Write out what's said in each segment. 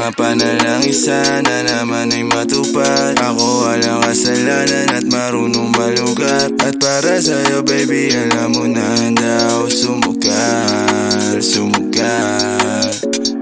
Mga panalangin sana naman ay matupad. Ako walang kasalanan at marunong malugat. At para sa'yo baby alam mo na handa ako sumugal, sumugal.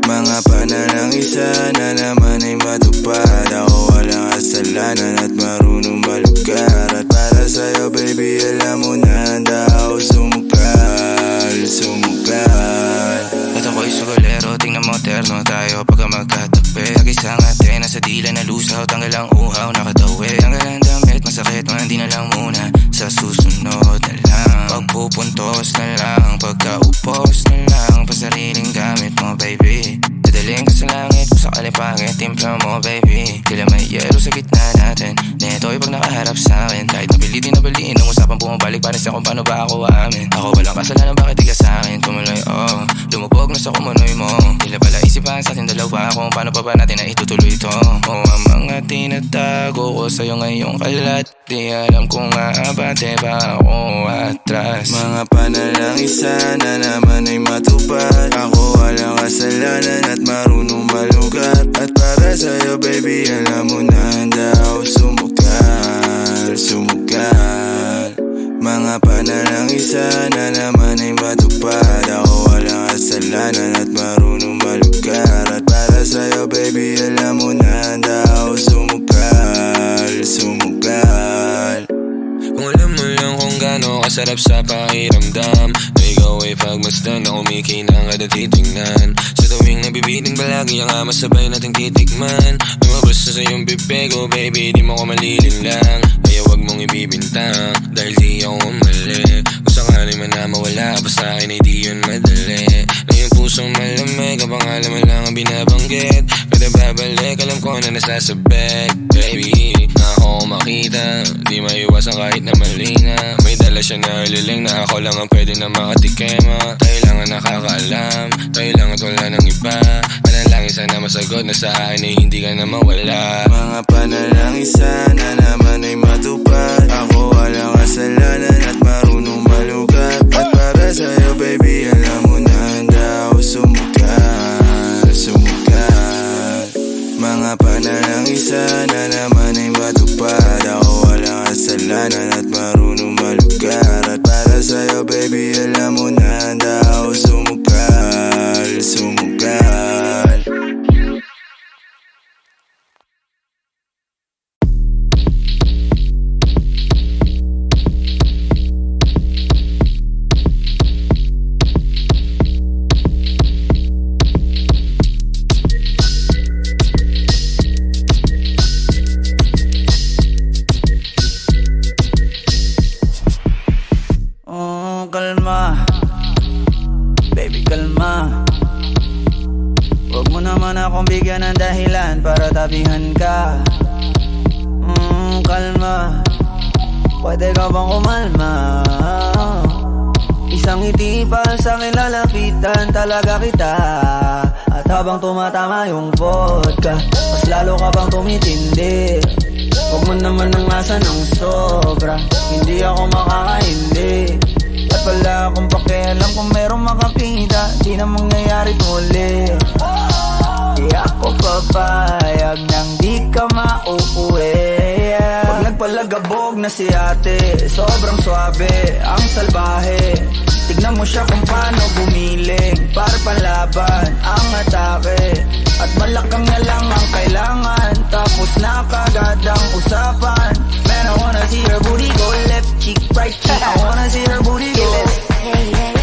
Mga panalangin sana naman ay matupad. Ako walang kasalanan at marunong malugat. At para sa'yo baby alam mo na handa ako sumugal, sumugal. At ako'y sugalero, tingnan mo terno tayo pagka magkatabi. Nag-isang ate, nasa dila na lusaw, tanggal ang uhaw, nakatawi. Tanggal ang damit, masakit, hindi na lang muna. Sa susunod na lang, pagpupuntos na lang, pagkaupos na lang, pasariling gamit mo baby. Dadaling ka sa langit, kung sakali pangit, timpla mo baby. Tila may yero sa gitna natin, neto'y pag nakaharap sa'kin. Kahit napilitin na baliin, ang usapang bumabalik, pares kung paano ba ako aamin. Ako walang kasalanan, bakit di ka sa'kin tumuloy, oh. Lumubog na sa kumunoy mo. Tila pala isipan sa ating dalawa kung paano pa ba natin na itutuloy ito. Oh, ang mga tinatago ko sa'yo ngayong kalat, di alam kung aabante ba ako atras. Mga panalangin sana naman ay matupad. Ako walang kasalanan at marunong malugat. At para sa'yo baby alam mo na handa ako sumugal, sumugal. Mga panalangin sana naman ay matupad. Ako walang kasalanan at marunong malugar. At para sa'yo baby alam mo na handa ako sumugal, sumugal. Kung alam mo lang kung gaano kasarap sa pakiramdam na ikaw ay pagmasdan na kumikinang kada titingnan. Sa tuwing nabibiting palagi ang masabay nating titikman. Lumabas na sa iyong bibig, oh baby di mo ko malilinlang. Kaya wag mong ibibintang dahil di ako umali. Kung sakali man na mawala pa sa akin ay di yun madali. Na yung pusong malamig kapag alam mo lang ang binabanggit. Kada babalik alam ko na nasasabit. Baby na ako makita, di maiwasan kahit na mali nga. May dala siya na liling na ako lang ang pwede na makatikema. Tayo lang ang nakakaalam, tayo lang at wala ng iba. Panalangin sana masagot na sa akin ay hindi ka na mawala. Mga panalangin sana naman ay matupad. Ako walang kasalanan at marunong malugat. At para sa'yo baby alam mo na handa ako sumugal, sumugal. Mga panalangin sana naman ay matupad. Ako walang kasalanan at marunong malugar. At para sa'yo baby alam mo na handa ako sumugal, sumugal. Kalma, baby kalma. Huwag mo naman akong bigyan ng dahilan para tabihan ka. Kalma, pwede ka bang kumalma? Isang ngiti pa sa akin lalapitan talaga kita. At habang tumatama yung vodka, mas lalo ka bang tumitindi. Huwag mo naman ang asa ng sobra, hindi ako makakaindi. At wala akong pakialam kung merong makakita, di na mangyayari muli. Di ako papayag nang di ka mauuwi. Pag nagpalagabog na si ate, sobrang swabe, ang salbahe. Tignan mo siya kung paano gumiling, para panlaban ang atake. At malakang na lang ang kailangan, tapos na kagad ang usapan. Man, I wanna see her booty go left cheek, right cheek. I wanna see her booty go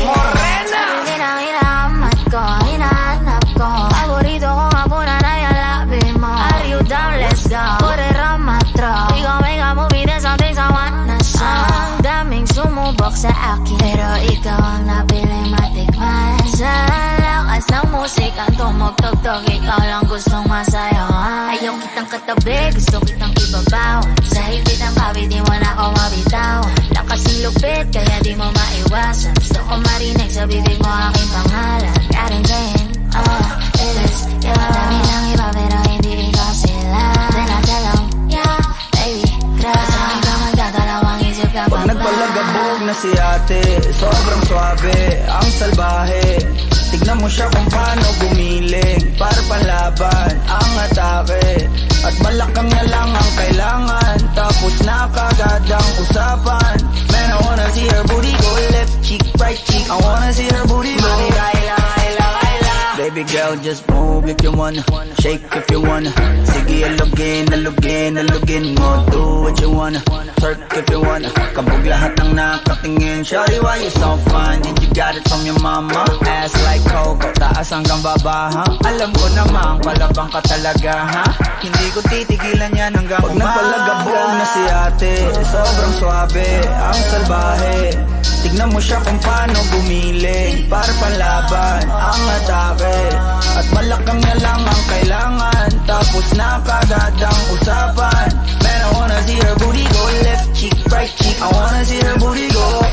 Morena! Hinahanap ko, hinahanap ko. Paborito ko nga po na nayalapin mo. Are you down? Let's go. Put it on my throat. We gon' make a movie, there's some things I wanna show. Ang daming sumubok sa akin, pero ikaw ang napiling matikman. Sa lakas ng musikang tumugtog-tog, ikaw lang gustong masayawan. Ayaw kitang katabi, gusto kitang ibabaw. Sa higit ng bawi, di mo na ako mabitaw. Lakas ng lupit, kaya di mo maiwasan. Gusto ko marinig sa bibig mo aking pangalan. Karen Jane, it is you. Madami ng iba pero hindi ikaw sila. Then I tell them, yeah, baby, crush. Saan ka magdadalawang isip ka pa ba? Pag nagpalagabog na si ate, sobrang swabe, ang salbahe. Tignan mo siya kung paano gumiling para panlaban ang atake. At balakang na lang ang kailangan, tapos na kagad ang usapan. Man, I wanna see her booty go left cheek, right cheek. I wanna see her booty go. Baby girl, just move if you wanna, shake if you wanna. Sige, alugin mo, do what you wanna. Twerk if you wanna, kabog lahat ng nakatingin. Shawty, why you so fine? Did you got it from your mama? Ass like Coco, taas hanggang baba, ha? Alam ko naman, palabang ka talaga, ha? Hindi ko titigilan yan hanggang umaga. Pag napalagabog na si ate, sobrang swabe, ang salbahe. Tignan mo siya kung paano gumiling para panlaban ang atake. At malakang na lang ang kailangan, tapos na kagad ang usapan. Man, I wanna see her booty go left cheek, right cheek. I wanna see her booty go.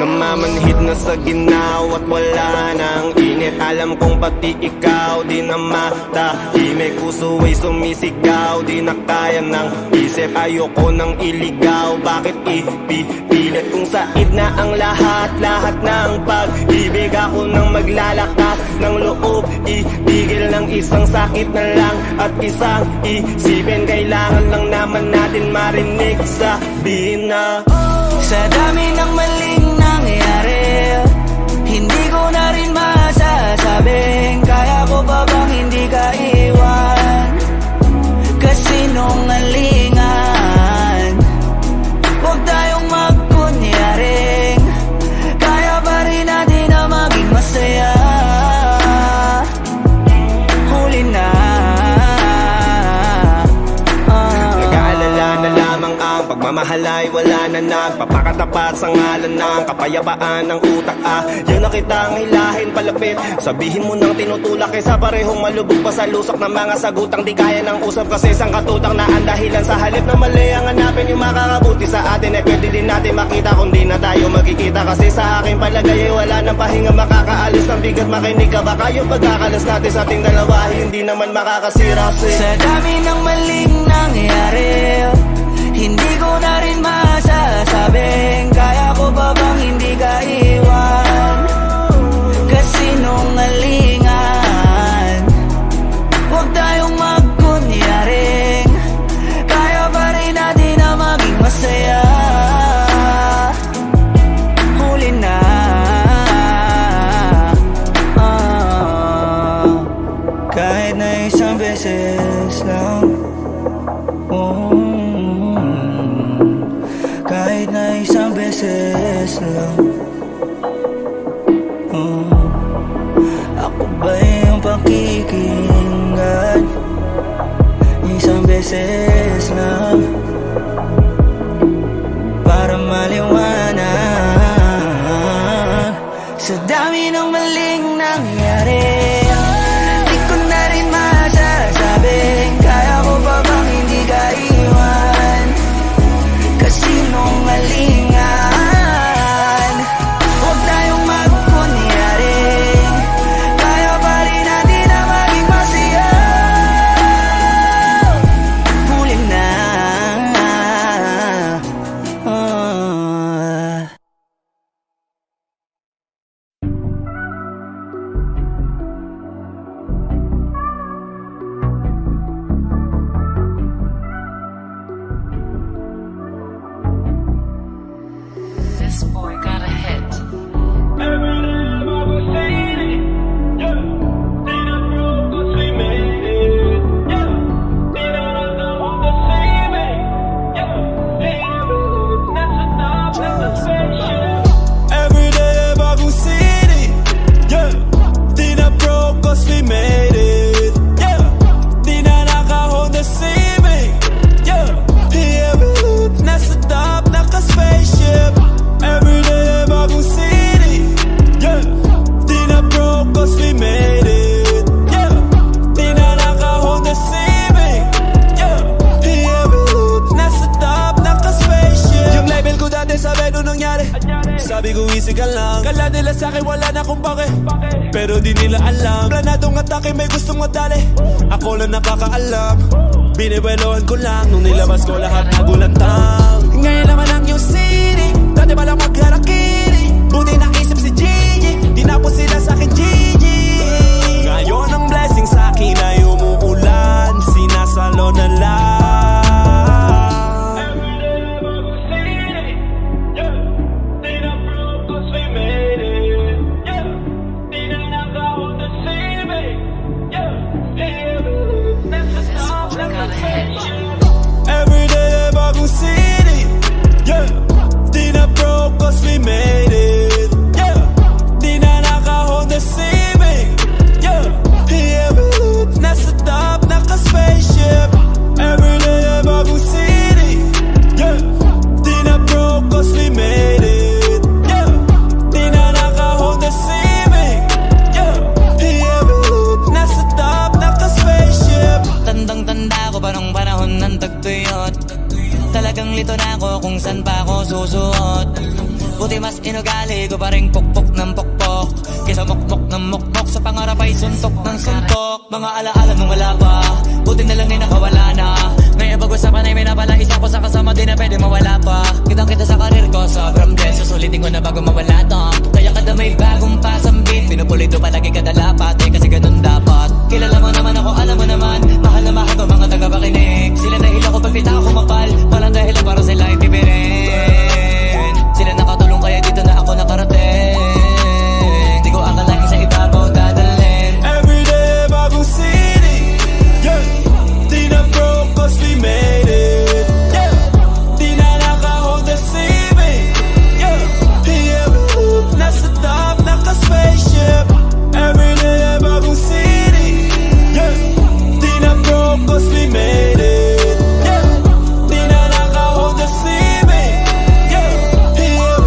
Namamanhid na sa ginaw at wala nang init. Alam kong pati ikaw di na matahimik. Puso ay sumisigaw, di na kaya ng isip. Ayoko nang iligaw, bakit ipipilit? Kung said na ang lahat ng pag-ibig. Ako nang maglalakas ng loob, itigil ng isang sakit na lang at isang isipin. Kailangan lang naman natin marinig, sabihin na sa dami ng maling nangyari, hindi ko na rin masasabing kaya ko pa bang hindi ka iwan. Kasinungalingan, huwag tayong magkunyaring kaya pa rin natin na maging masaya. Huli na, nag-aalala na lamang ang pagmamahal ay wala na nagpapakatapat sa ngalan ng kapayapaan ng utak. Yun na kitang hilahin palapit, sabihin mo nang tinutulak kaysa parehong malubog pa sa lusok ng mga sagutang di kaya ng usap kasi isang katutang na ang dahilan sa halip na mali ang hanapin yung makakabuti sa atin. Eh pwede din natin makita kung di na tayo magkikita kasi sa aking palagay ay wala ng pahinga makakaalis ng bigat. Makinig ka baka yung pagkakalas natin sa ating dalawa hindi naman makakasira sa dami ng maling nangyari, hindi ko na rin masasabing kaya ko pa bang hindi ka iwan. Kasinungalingan, huwag tayong magkunyaring kaya pa rin natin na maging masaya. Huli na, kahit na isang beses lang. Kahit na isang beses lang. Ako ba yung pakikinggan? Isang beses lang para maliwanag sa dami ng maling nangyari. Di ko na rin masasabing kaya ko pa bang hindi ka iwan. Kasinungalingan, huwag tayong magkunyaring kaya pa rin natin na maging masaya. Huli na, Sabi ko easy ka lang. Kala nila sa'kin wala na kung bakit, pero di nila alam. Planadong atake may gustong madali, ako lang nakakaalam. Binibelohan ko lang nung nilabas ko lahat nagulantang. Ngayon naman ang New City, dati palang magharakiri. Buti naisip si Gigi, tinapos sila sa'kin Gigi. Ngayon ang blessing sa'kin ay umuulan, sinasalo na lang. City, yeah. Di na broke cause we made it, yeah. Di na naka-Honda Civic, yeah. Yeah, nasa top, naka-spaceship. Everyday bagong city, yeah. Di na broke cause we made it, yeah. Di na naka-Honda Civic, yeah. Yeah, nasa top, naka-spaceship. Tandang-tanda ko pa nung panahon ng tagtuyot. Talagang lito na ako kung saan pa ako susuot. Buti mas inugali ko pa rin pukpok ng pukpok, kesa mukmok ng mukmok, sa pangarap ay suntok ng suntok. Mga alaala nung wala pa, buti na lang ay nakawala na. Ngayon pag-usapan ay may napalais ako sa kasama, di na pwede mawala pa. Kitang kita sa karir ko, sobrang bless, susulitin ko na bago mawala to. Kaya kada may bagong pasambit, pinupulito palagi kada lapat, kasi ganun dapat. Kilala mo naman ako, alam mo naman, mahal na mahal ko mga tagapakinig. Sila dahil ako pag pita ako mapal, walang dahilan para sila ay tipirin. Sila nakatulong kaya dito na ako nakarating. Di ko akalain sa ibabaw dadalhin. Everyday bagong city, yeah. Di na broke cause we made it, yeah. Di na naka-Honda Civic, yeah. Yeah, nasa top, naka-spaceship. Everyday bagong city, yeah. Di na broke cause we made it, yeah. Di na naka-Honda Civic, yeah. Yeah,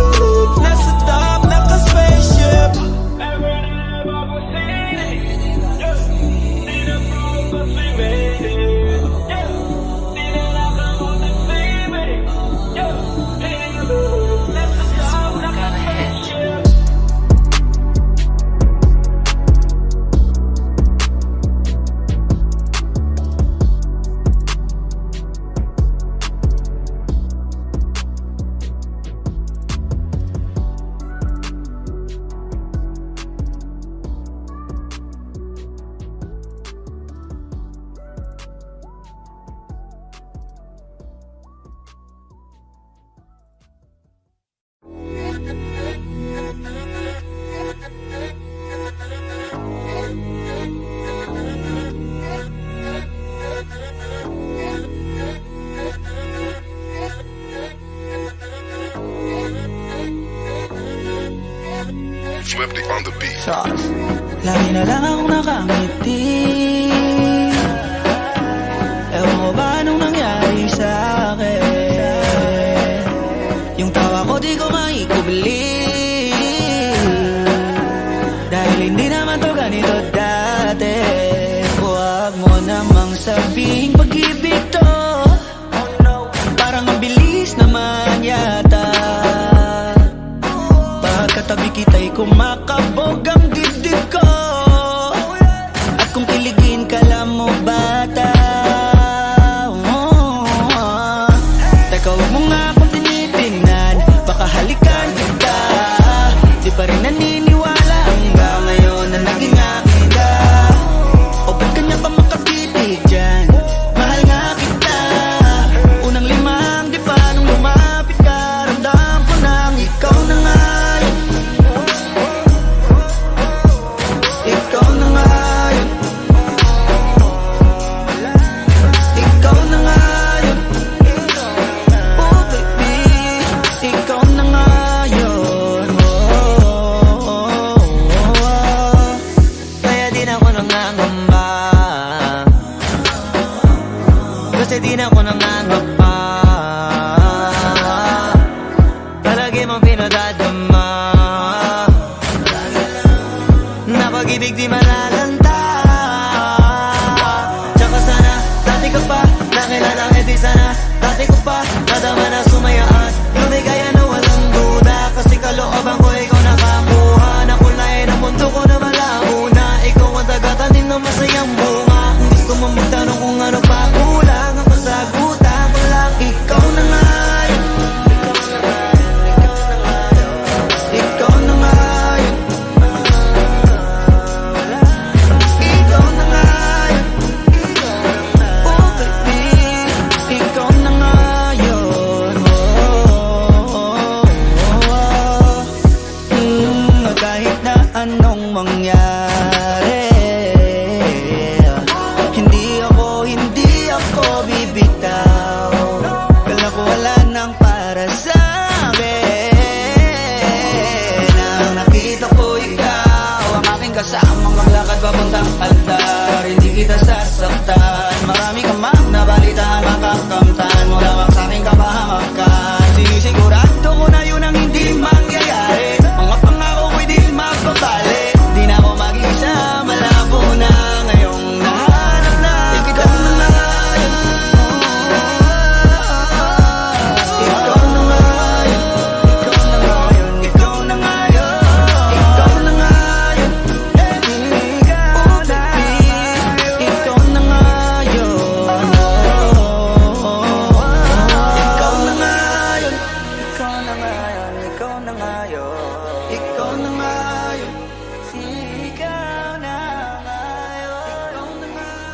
nasa top, naka-spaceship. Everyday bagong city, yeah. Di na broke cause we made it, yeah. Di na naka-Honda Civic, yeah. Yeah, nasa top, naka-spaceship. Swifty on the beat. Sauce. Lagi na lang akong nakangiti. Ewan ko ba anong nangyari sa akin? Yung tawa ko di ko maikubli, dahil hindi naman to ganito dati. Huwag mo namang sabihing pag-ibig to, parang ang bilis naman yata. Pagkatabi kita'y kumakabog ang dibdib ko, at kung kiligin ka lang mo bata. Teka, huwag mo nga akong tinitingnan, baka halikan kita. Di pa rin naniniwala hanggang ngayon na naging akin ka. O ba't kanya pa makatitig dyan? Mahal nga kita. Unang limang di pa nung lumapit ka, ramdam ko nang ikaw na nga. Ikaw na nga yun. Ikaw na nga yun. Oh baby, ikaw na nga yun. Kaya di na ako nangangamba, kasi di na ako nangangapa. Palagi mong pinadadama na pag-ibig di malalanta. Tsaka sana, dati ka pa nakilala, di sana dati ko pa nadama na sumayaan. Lumigaya na walang duda, kasi mangyari. Hindi ako bibitaw. Kala ko wala nang para sa akin. Nang nakita ko ikaw, ang aking kasamang maglakad papuntang altar. Hindi kita sasaktan. Marami ka mang nabalitaan, makakamtan mo lamang sa aking kapahamakan. Sinisigurado ko na yun ang hindi mangyayari. Mga pangako ko'y di mapapali. Di na ako mag-isa, malabo na ngayong nahanap na ikaw na ngayon. Ikaw na ngayon. Ikaw na ngayon. Ikaw na ngayon. Ikaw na ngayon. Ikaw na ngayon. Ikaw na ngayon. Ikaw na ngayon. Ikaw na ngayon. Ikaw na ngayon. Ikaw na ngayon. Ikaw na ngayon.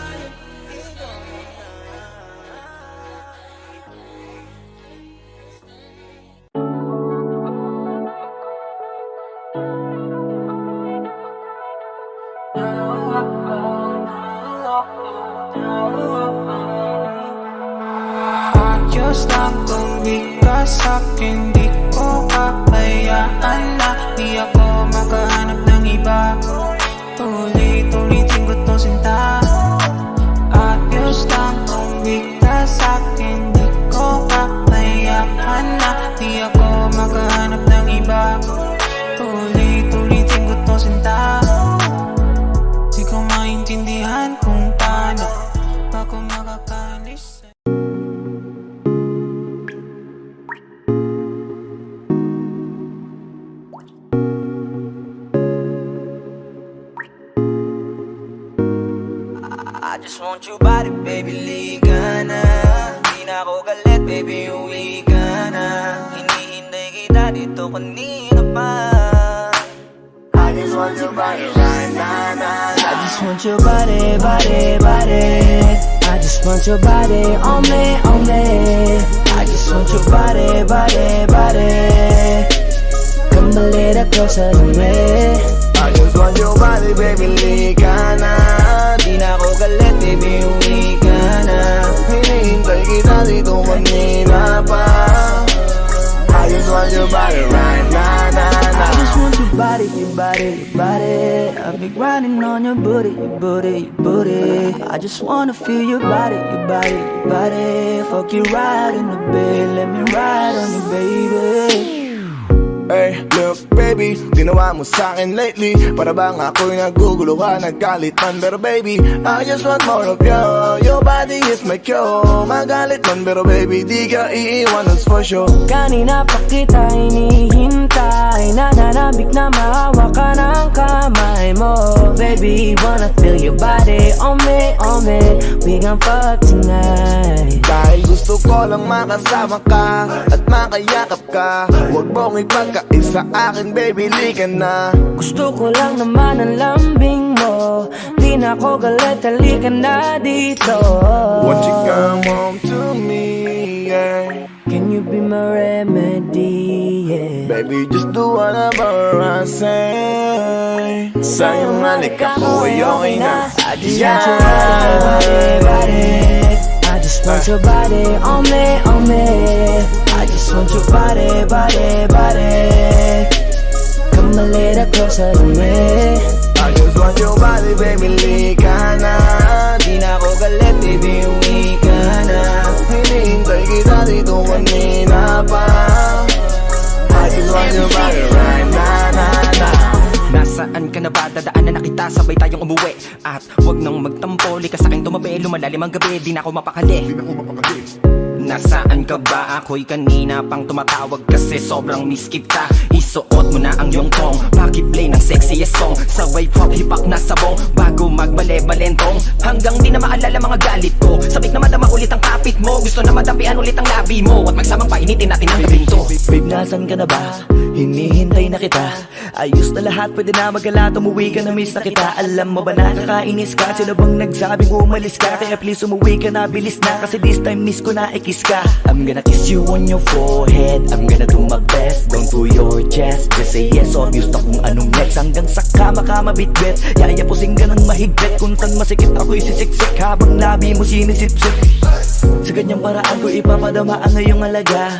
Ayos lang kung di ka sa'kin, di ko kakayaan na di ako makahanap ng iba. Tuloy-tulitin ko to sinta. Ayos lang kung di ka sa'kin, di ko kakayaan na di ako makahanap ng iba. Tuloy-tulitin ko to sinta. Di ko maintindihan kung paano ako makakalis. I just want your body, baby, liga na. Di na ako galit, baby, uwi ka na. Hinihintay kita dito kanina pa. I just want your body right now. I just want your body, body, body. I just want your body on me, on me. I just want your body, body, body. Come a little closer to me. I just want your body, baby, liga na. Di na ako galit, baby, uwi ka na. Hinihintay kita dito kanina pa. I just want your body right now, nah. I just want your body, your body, your body. I've been grinding on your booty, your booty, your booty. I just wanna feel your body, your body, your body. Fuck you right in the bed, let me ride on you, baby. Hey, look baby, ginawa mo sa'kin lately. Para bang ako'y nagugulo ka, naggalit man. Pero baby, I just want more of you. Your body is my cure. Magalit man, pero baby, di ka iiwan, that's for sure. Kanina pa kita hinihintay. Nananabik na mahawa ka ng kamay mo. Baby, wanna feel your body on me, on me. We gon' fuck tonight. Dahil gusto ko lang makasama ka at makayakap ka. Huwag mong ipagkaisa akin, baby, liga na. Gusto ko lang naman ang lambing mo. Di na ako galit, halika na dito. Won't you come home to me, yeah. Can you be my remedy, yeah. Baby, just do whatever I say. Sa'yong halik ako ay okay na. I just want your body, body. I just want your body on me, on me. I just want your body, body, body. Come a little closer to me. I just want your body, baby, liga na. Di na ako galit, baby, uwi ka na. Hinihintay kita dito kanina pa. I just want your body right na. Nasaan ka na ba? Dadaanan na kita, sabay tayong umuwi. At wag nang magtampo, likas sa'king tumabi. Lumalalim ang gabi, di na ako mapakali. Nasaan ka ba? Ako'y kanina pang tumatawag kasi sobrang miss kita. Isuot mo na ang iyong tong, pakiplay ng sexiest song. Sabay pop hipak na sabong, bago magbale-balentong. Hanggang di na maalala mga galit ko. Sabik na madama ulit ang kapit mo. Gusto na madampian ulit ang labi mo. At magsamang painitin natin ang gabing to. Babe, nasan ka na ba? Hinihintay na kita. Ayos na lahat, pwede na magala, umuwi ka na, miss na kita. Alam mo ba nakakainis ka? Sino bang nagsabing umalis ka? Kaya please umuwi ka na, bilis na, kasi this time miss ko na ikis ka. I'm gonna kiss you on your forehead, I'm gonna do my best, down to your chest. Just say yes, obvious na kung anong next. Hanggang sa kama ka mabitbit, yayapusing ka ng mahigpit. Kung saan masikip ako isisiksik, habang labi mo sinisipsip. Sa ganyang paraan ko ipapadama ang ngayong alaga.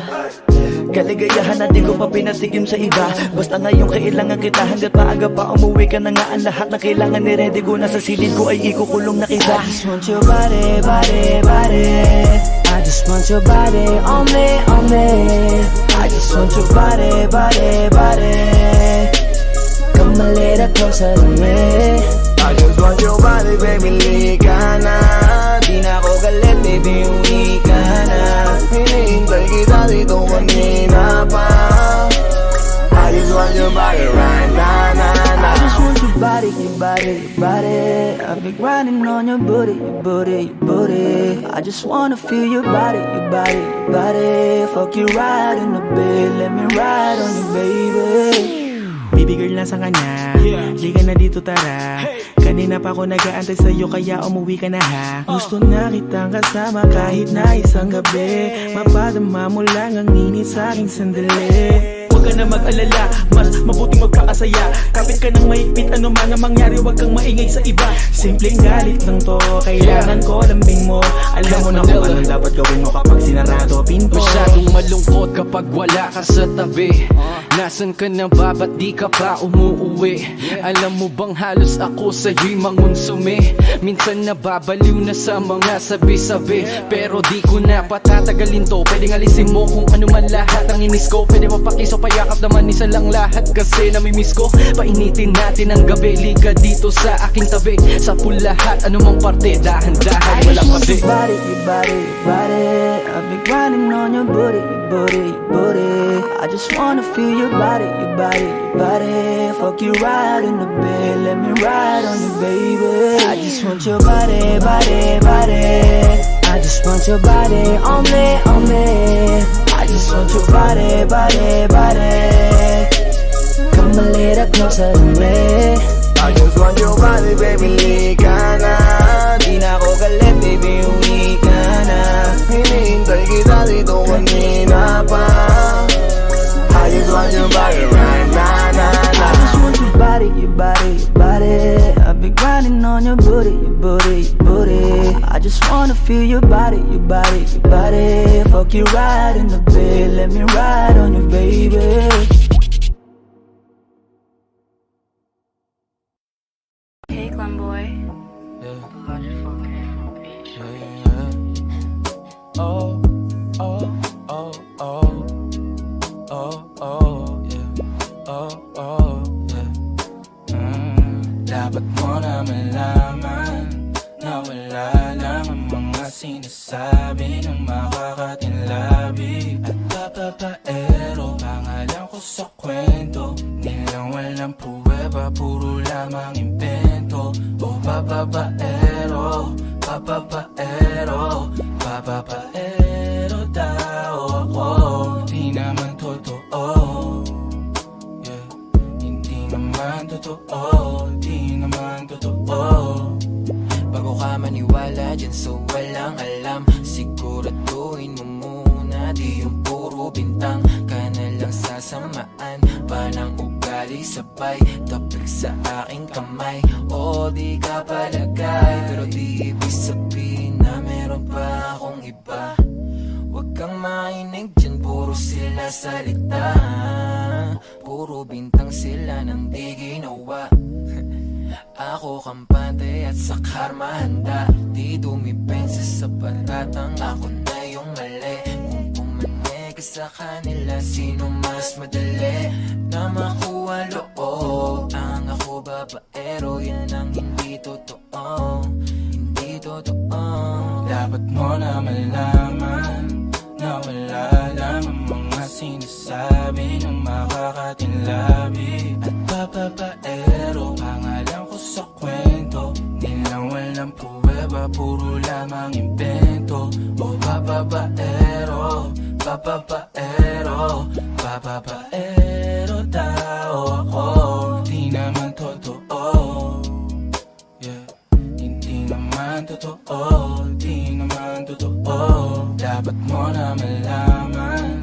Kaligayahan na di ko pa pinatigim sa iba. Basta ngayon kailangan kita, hanggat maaga pa umuwi ka na nga. Ang lahat na kailangan ni-ready ko na sa silid ko ay ikukulong na kita. I just want your body, body, body. I just want your body on me, on me. I just want your body, body, body. Come a little closer to me. I just want your body, baby, lika na. Di na ako galit, baby, uwi ka na. Hinihintay kita dito kanina pa. I just want your body right now, na, na. I just want your body, your body, your body. I've been grinding on your booty, your booty, your booty. I just wanna feel your body, your body, your body. Fuck you right in the bed, let me ride on you, baby. Baby girl na sa kanya, liga na dito tara. Kanina pa ako nag-aantay sa'yo kaya umuwi ka na ha. Gusto na kitang kasama kahit na isang gabi. Mapadama mo lang ang init sa'king sandali. Huwag ka na mag-alala, mas mabuting magpakasaya. Kapit ka ng mahigpit, ano man ang mangyari, huwag kang maingay sa iba. Simpleng galit lang to, kailangan ko lambing mo. Alam mo na kung anong dapat gawin mo kapag sinarado pinto. Masyadong malungkot kapag wala ka sa tabi. Nasaan ka na ba, ba't di ka pa umuuwi? Alam mo bang halos ako sa'yo'y mangonsume. Minsan nababaliw na sa mga sabi-sabi, pero di ko na patatagalin to. Pwedeng alisin mo kung ano man lahat ang inis ko. Pwede mapakiso, payakap naman isa lang lahat, kasi namimiss ko. Painitin natin ang gabi, liga dito sa aking tabi. Sa lahat, anumang parte, dahan-dahan, walang pati. Your body, your body, your body. I've been grinding on your booty, your booty, your booty. I just wanna feel your body, your body, your body. Fuck you right in the bed, let me ride on you, baby. I just want your body, body, body. I just want your body on me, on me. I just want your body, body, body. Come a little closer to me. I just want your body, baby, lika na. Di na ako galit, baby, uwi ka na. Hinihintay kita dito kanina pa. I just want your body right now, na, na. I just want your body, your body, your body. I've been grinding on your booty, your booty, your booty. I just wanna feel your body, your body, your body. Fuck you right in the bed, let me ride on you, baby. Hey, Clem boy. Oh, oh, oh, oh. Oh, oh, yeah. Oh, oh, yeah. Dapat mo na malaman na wala lang ang mga sinasabi ng makakatinlabi. At papapaero, pangalan ko sa kwento. Nilang walang pruweba, puro lamang invento. Oh, papapaero, papapaero, papapaero daw ako. Di naman totoo, yeah. Hindi naman totoo, di naman totoo. Bago ka maniwala dyan sa walang alam, siguraduhin mo muna, di yung puro bintang ka na lang sasamaan. Panang ugali sabay, tapik sa aking kamay. O di ka palagay, pero di ibig sabihin na meron pa akong iba. Huwag kang mainig dyan, puro sila salita. Puro bintang sila nang di ginawa. Ako kampante at sa karma handa. Di dumipensa sa patatang ako na yung mali. Kung pumanig ka sa kanila, sino mas madali na makuha loob? Ang ako babaero, yan ang hindi totoo. Hindi totoo. Dapat mo na malaman na wala lang ang mga sinasabi ng makakatinlabi. At papapaero, pangalan ko sa kwento. Nilang walang pruweba, puro lamang invento. O papapaero, papapaero, papapaero daw ako. mo na malaman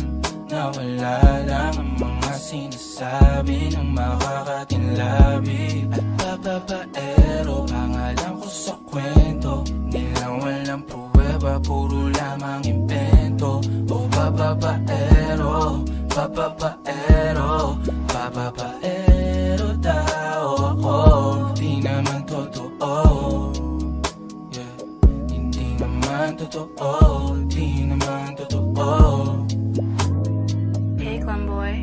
na wala lang ang mga sinasabi ng makakatinlabi at bababaero. Pangalan ko sa kwento, nilang walang pruweba, puro lamang invento. O bababaero, bababaero, bababaero tao ako. Di naman totoo, yeah. Hindi naman totoo, di naman totoo. Hey, Clem boy.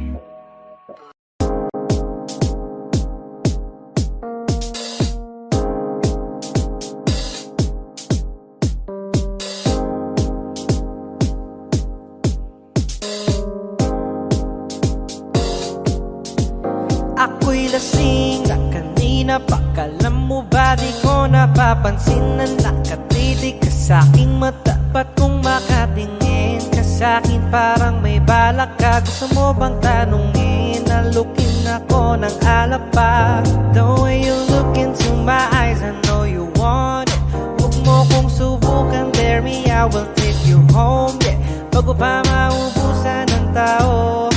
Ako'y lasing na kanina pa. Kalam mo ba di ko napapansin na nakatitig ka sa'king mata? Ba't kung makatingin ka sa'kin parang may balak ka? Gusto mo bang tanungin? Nalukin ako ng alap pa. The way you look into my eyes, I know you want it. Huwag mo kong subukan, dare me, I will take you home, yeah. Bago pa maubusan ng tao,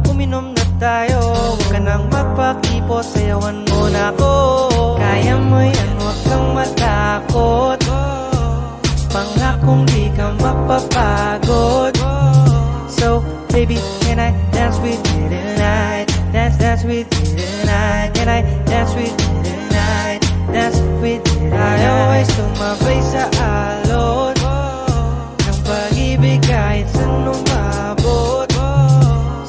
uminom na tayo. Huwag ka nang magpakipot, sayawan mo na ako. Kaya mo yan, huwag kang matakot. Pangakong di ka mapapagod. So, baby, can I dance with you tonight? Dance with you tonight. Can I dance with you tonight? Dance with you tonight. I always tumabay sa alon ng pag-ibig kahit saan umabot.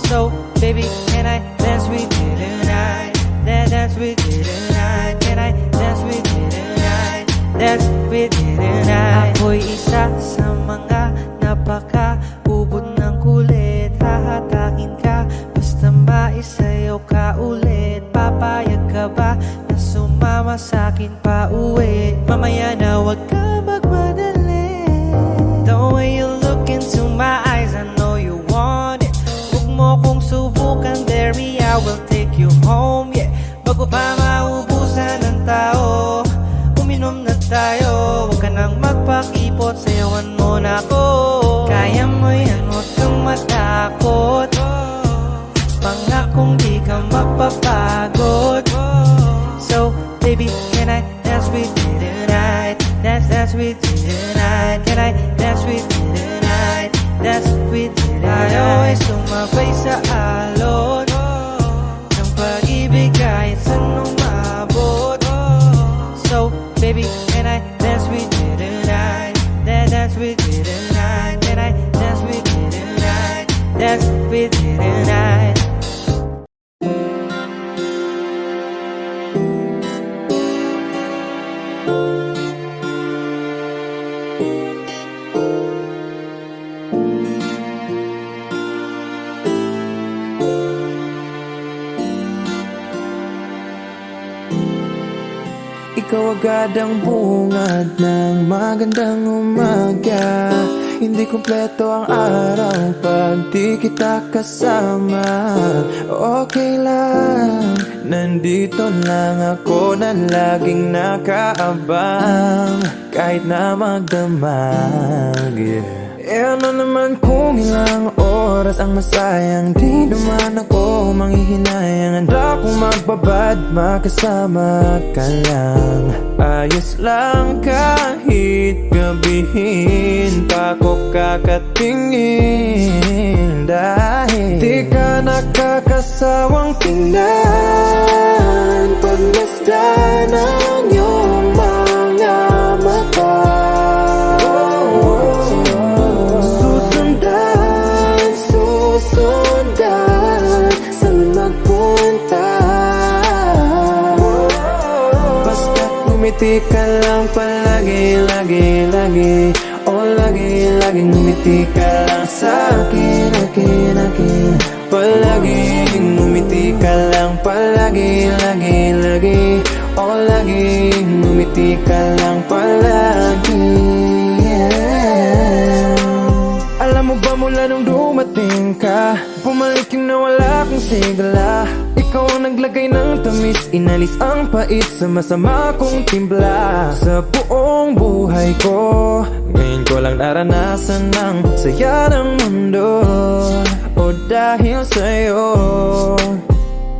So, baby, can I dance with you tonight? Dance with you tonight. Can I dance with you tonight? Dance with you tonight. Ako'y isa sa mga napaka-ubod ng kulit. Hahatakin ka, basta maisayaw ka ulit. Papayag ka ba na sumama sa'kin pa uwi? Mamaya na wag ka magmadali. The way you look into my eyes, I know you want it. Huwag mo kong subukan, dare me, I will take you home, yeah. Bago pa maubusan ng tao, uminom na tayo. Huwag ka nang magpakipot, sayawan mo na ako. Kaya mo yan, huwag kang matakot. Pangakong di ka mapapagod. So, baby, can I dance with you tonight? Dance with you tonight. Can I dance with you tonight? Dance with you tonight. I always sumabay sa alon ng pag-ibig kahit saan umabot. So, baby, can I dance with you tonight? Dance with you tonight. Can I dance with you tonight? Dance with you tonight. Ikaw agad ang bungad ng magandang umaga. Hindi kumpleto ang araw pag di kita kasama. Okay lang, nandito lang ako na laging nakaabang kahit na magdamag, yeah. Eh ano naman kung ilang oras ang masayang, di naman ako manghihinayang. Handa kong magbabad, makasama ka lang. Ayos lang kahit gabihin pa ko kakatingin. Dahil di ka nakakasawang tingnan pagmasdan ng iyong mga mata. Sundan saan magpunta. Basta't ngumiti ka lang palagi, lagi. Oh, lagi ngumiti ka lang sa'kin, akin. Palagi ngumiti ka lang palagi, lagi. Oh, lagi ngumiti ka lang palagi, yeah. Alam mo ba mula nung dumating ka, bumalik yung nawala kong sigla. Ikaw ang naglagay ng tamis, inalis ang pait sa masama kong timpla. Sa buong buhay ko, ngayon ko lang naranasan ng saya ng mundo. O dahil sa'yo,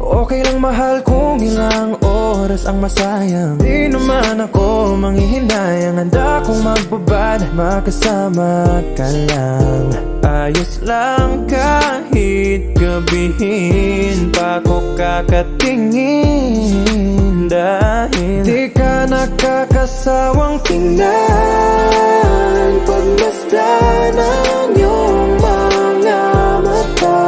okay lang mahal kung ilang oras ang masayang. Di naman ako manghihinayang, handa kong magbabad, makasama ka lang. Ayos lang kahit gabihin pa ko kakatingin. Dahil di ka nakakasawang tingnan, pagmasdan ng iyong mga mata.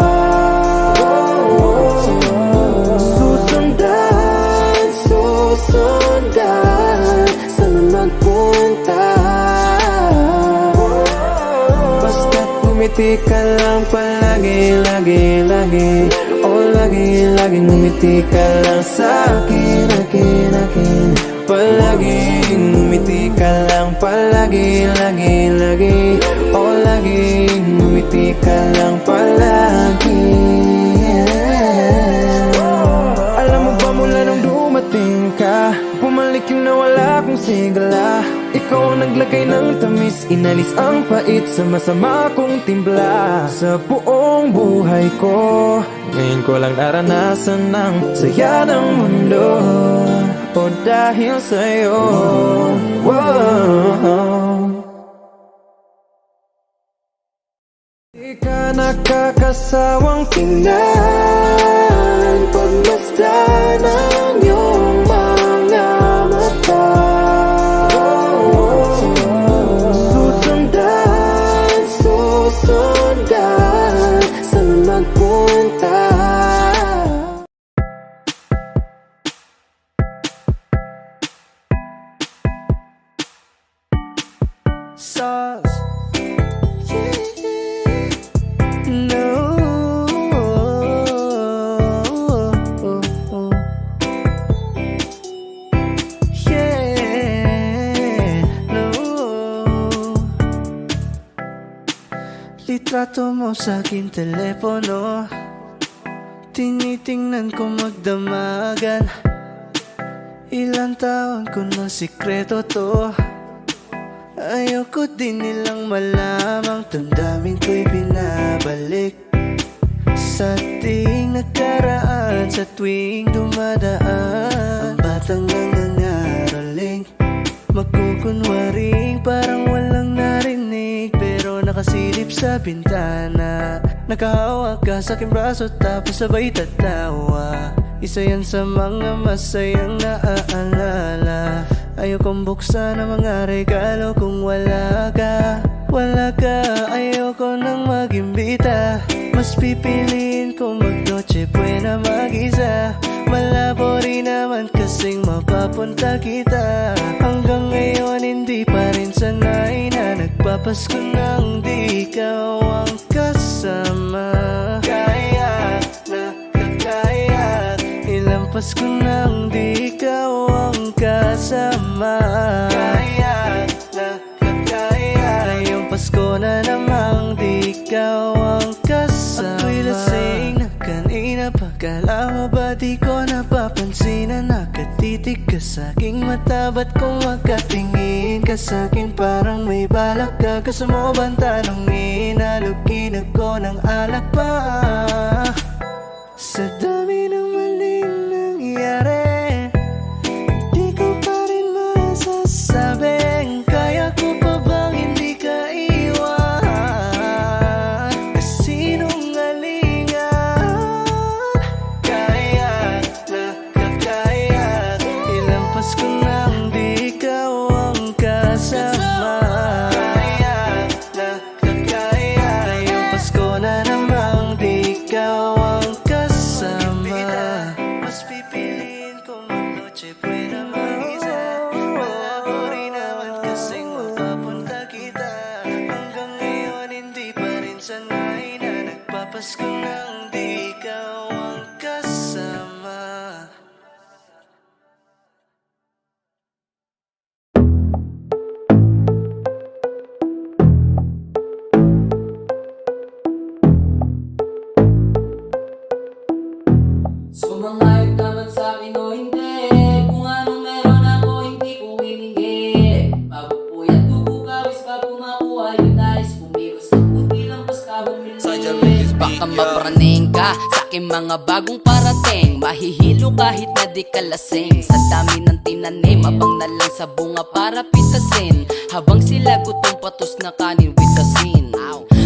Susundan, saan magpunta? Basta't ngumiti ka lang palagi, lagi, lagi. Oh, lagi, laging ngumiti ka lang sa'kin, akin, akin. Palagi, ngumiti ka lang palagi, lagi, lagi. Oh, lagi, ngumiti ka lang palagi. Alam mo ba mula nung dumating ka, bumalik yung nawala kong sigla. Ikaw ang naglagay ng tamis, inalis ang pait sa masama kong timpla. Sa buong buhay ko, ngayon ko lang naranasan ng saya ng mundo. O dahil sa'yo, wow. Di ka nakakasawang tingnan, pagmasdan ng iyong mga mata. Susundan, susundan, saan magpunta? Sauce. Litrato mo sa aking telepono, tinitingnan ko magdamagan. Ilang taon ko ng sikreto to, ayoko din nilang malamang. Damdamin ko'y binabalik sa ating nakaraan, sa tuwing dumadaan. Ang batang nangangaraling, magkukunwaring parang walang narinig, pero nakasilip sa bintana. Nakahawak ka sa aking braso tapos sabay tatawa. Isa yan sa mga masayang naaalala. Ayokong buksan ang mga regalo kung wala ka. Wala ka, ayoko nang mag-imbita. Mas pipiliin kong mag-noche buena mag-isa. Malabo rin naman kasing mapapunta kita. Hanggang ngayon hindi pa rin sanay na nagpapasko nang di ikaw ang kasama. Kaya na kakaya, ilang Pasko nang di ikaw ang kasama. Kaya na kakaya, ngayong Pasko na namang di ikaw ang kasama. Ako'y lasing na kanina pa, kala mo ba di ko napapansin na nakatitig ka sa aking mata? Ba't kung makatingin ka sa akin parang may balak ka? Gusto mo bang tanongin? Halugin ako ng alak pa. Sa dami ng maling nangyari, di ko pa rin masasabing kaya ko pa bang hindi ka iwan? Kasinungalingan, kaya na kakaya, ilang Pasko nang di ikaw ang kasama. Kaya na kakaya, ngayong Pasko na namang di ikaw ang kasama. aking mga bagong parating. Mahihilo kahit na di kalasing. Sa dami ng tinanim, abang na lang sa bunga para pitasin. Habang sila gutom patos na kanin with asin.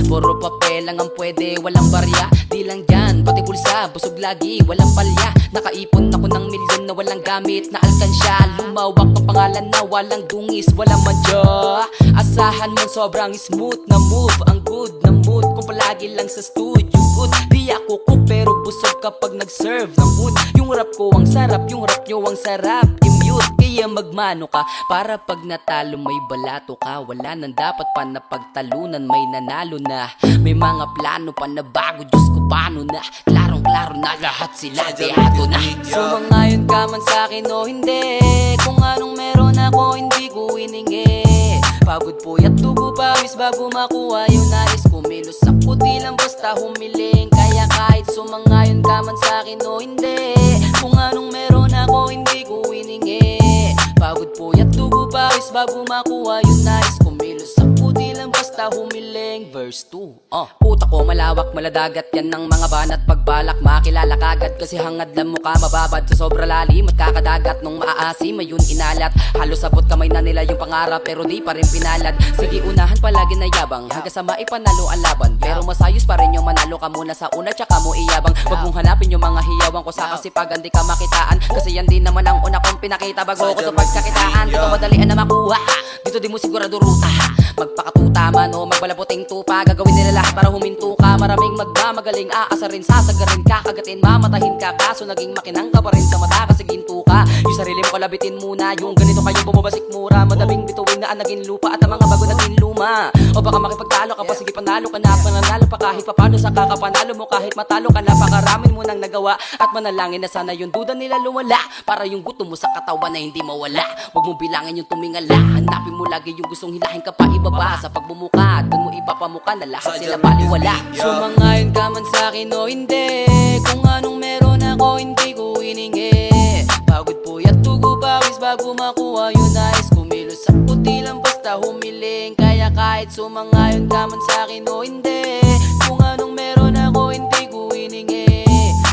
Puro papel lang ang pwede, walang barya. Di lang dyan, pati bulsa, busog lagi, walang palya. Nakaipon ako ng milyon na walang gamit na alkansya. Lumawak ang pangalan na walang dungis, walang madya. Asahan mo sobrang smooth na move. Ang good na mood kung palagi lang sa studio good. Di ako cook pero busog kapag nag-serve ng food. Yung rap ko ang sarap, yung rap nyo ang sarap. I-mute, kaya magmano ka para pag natalo may balato ka. Wala nang dapat pa na pagtalunan, may nanalo na. May mga plano pa na bago, Diyos ko paano na. Klarong-klaro na lahat sila deado na. Sumangayon ka man sa'kin o hindi, kung anong meron ako hindi ko iningi. Pagod po at tubo pawis bago makuha yung nais. Kumilos ako di lang basta humiling. Kaya kahit sumangayon ka man sa'kin o hindi, kung anong meron ako hindi ko iningi. Pagod po at tubo pawis bago makuha yung nais. Kumilos ako di lang basta humiling. Verse 2 Utak ko malawak, maladagat yan ng mga banat. Pagbalak makilala kagad kasi hangad lang mukha mababad sa sobra lalim at kakadagat nung maaasim ayun inalat. Halos sabot kamay na nila yung pangarap pero di pa rin pinalad. Sige unahan palagi na yabang hanggang sa maipanalo ang laban. Pero masayos pa rin yung manalo ka muna sa una tsaka mo iyabang. Wag mong hanapin yung mga hiyawan ko sa kasipagan di ka makitaan. Kasi yan din naman ang una kong pinakita bago ko to pagkakitaan. Dito madalian na makuha, dito di mo sigurado ruta. Magpakatuta man o magbalaputing tupa, gagawin nila lahat para huminto ka. Maraming magmamagaling, aasarin, sasagarin ka, kagatin, mamatahin ka. Kaso naging makinang ka pa rin sa mata kasi ginto ka. Yung sarili mo kalabitin muna, yung ganito kayong bumabasik mura. Madaming bituin na naging lupa at ang mga bago naging luma. O baka makipagtalo ka pa, sige panalo ka na. Pananalo pa kahit papano sa kakapanalo mo. Kahit matalo ka na, pakaramin mo nang nagawa. At manalangin na sana yung duda nila lumala, para yung gutom mo sa katawan na hindi mawala. Huwag mo bilangin yung tumingala, hanapin mo lagi yung gustong hilahin ka pa ibaba. Sa pagbumuka, dun mo ipapamuka na lahat sila baliwala. Sumangayon ka man sa'kin o hindi, kung anong meron ako hindi ko iningi. Pagod po at tugo pawis bago makuha yung nais. Kumilos ako di lang basta humiling. Kaya kahit sumangayon ka man sa'kin o hindi, kung anong meron ako hindi ko iningi.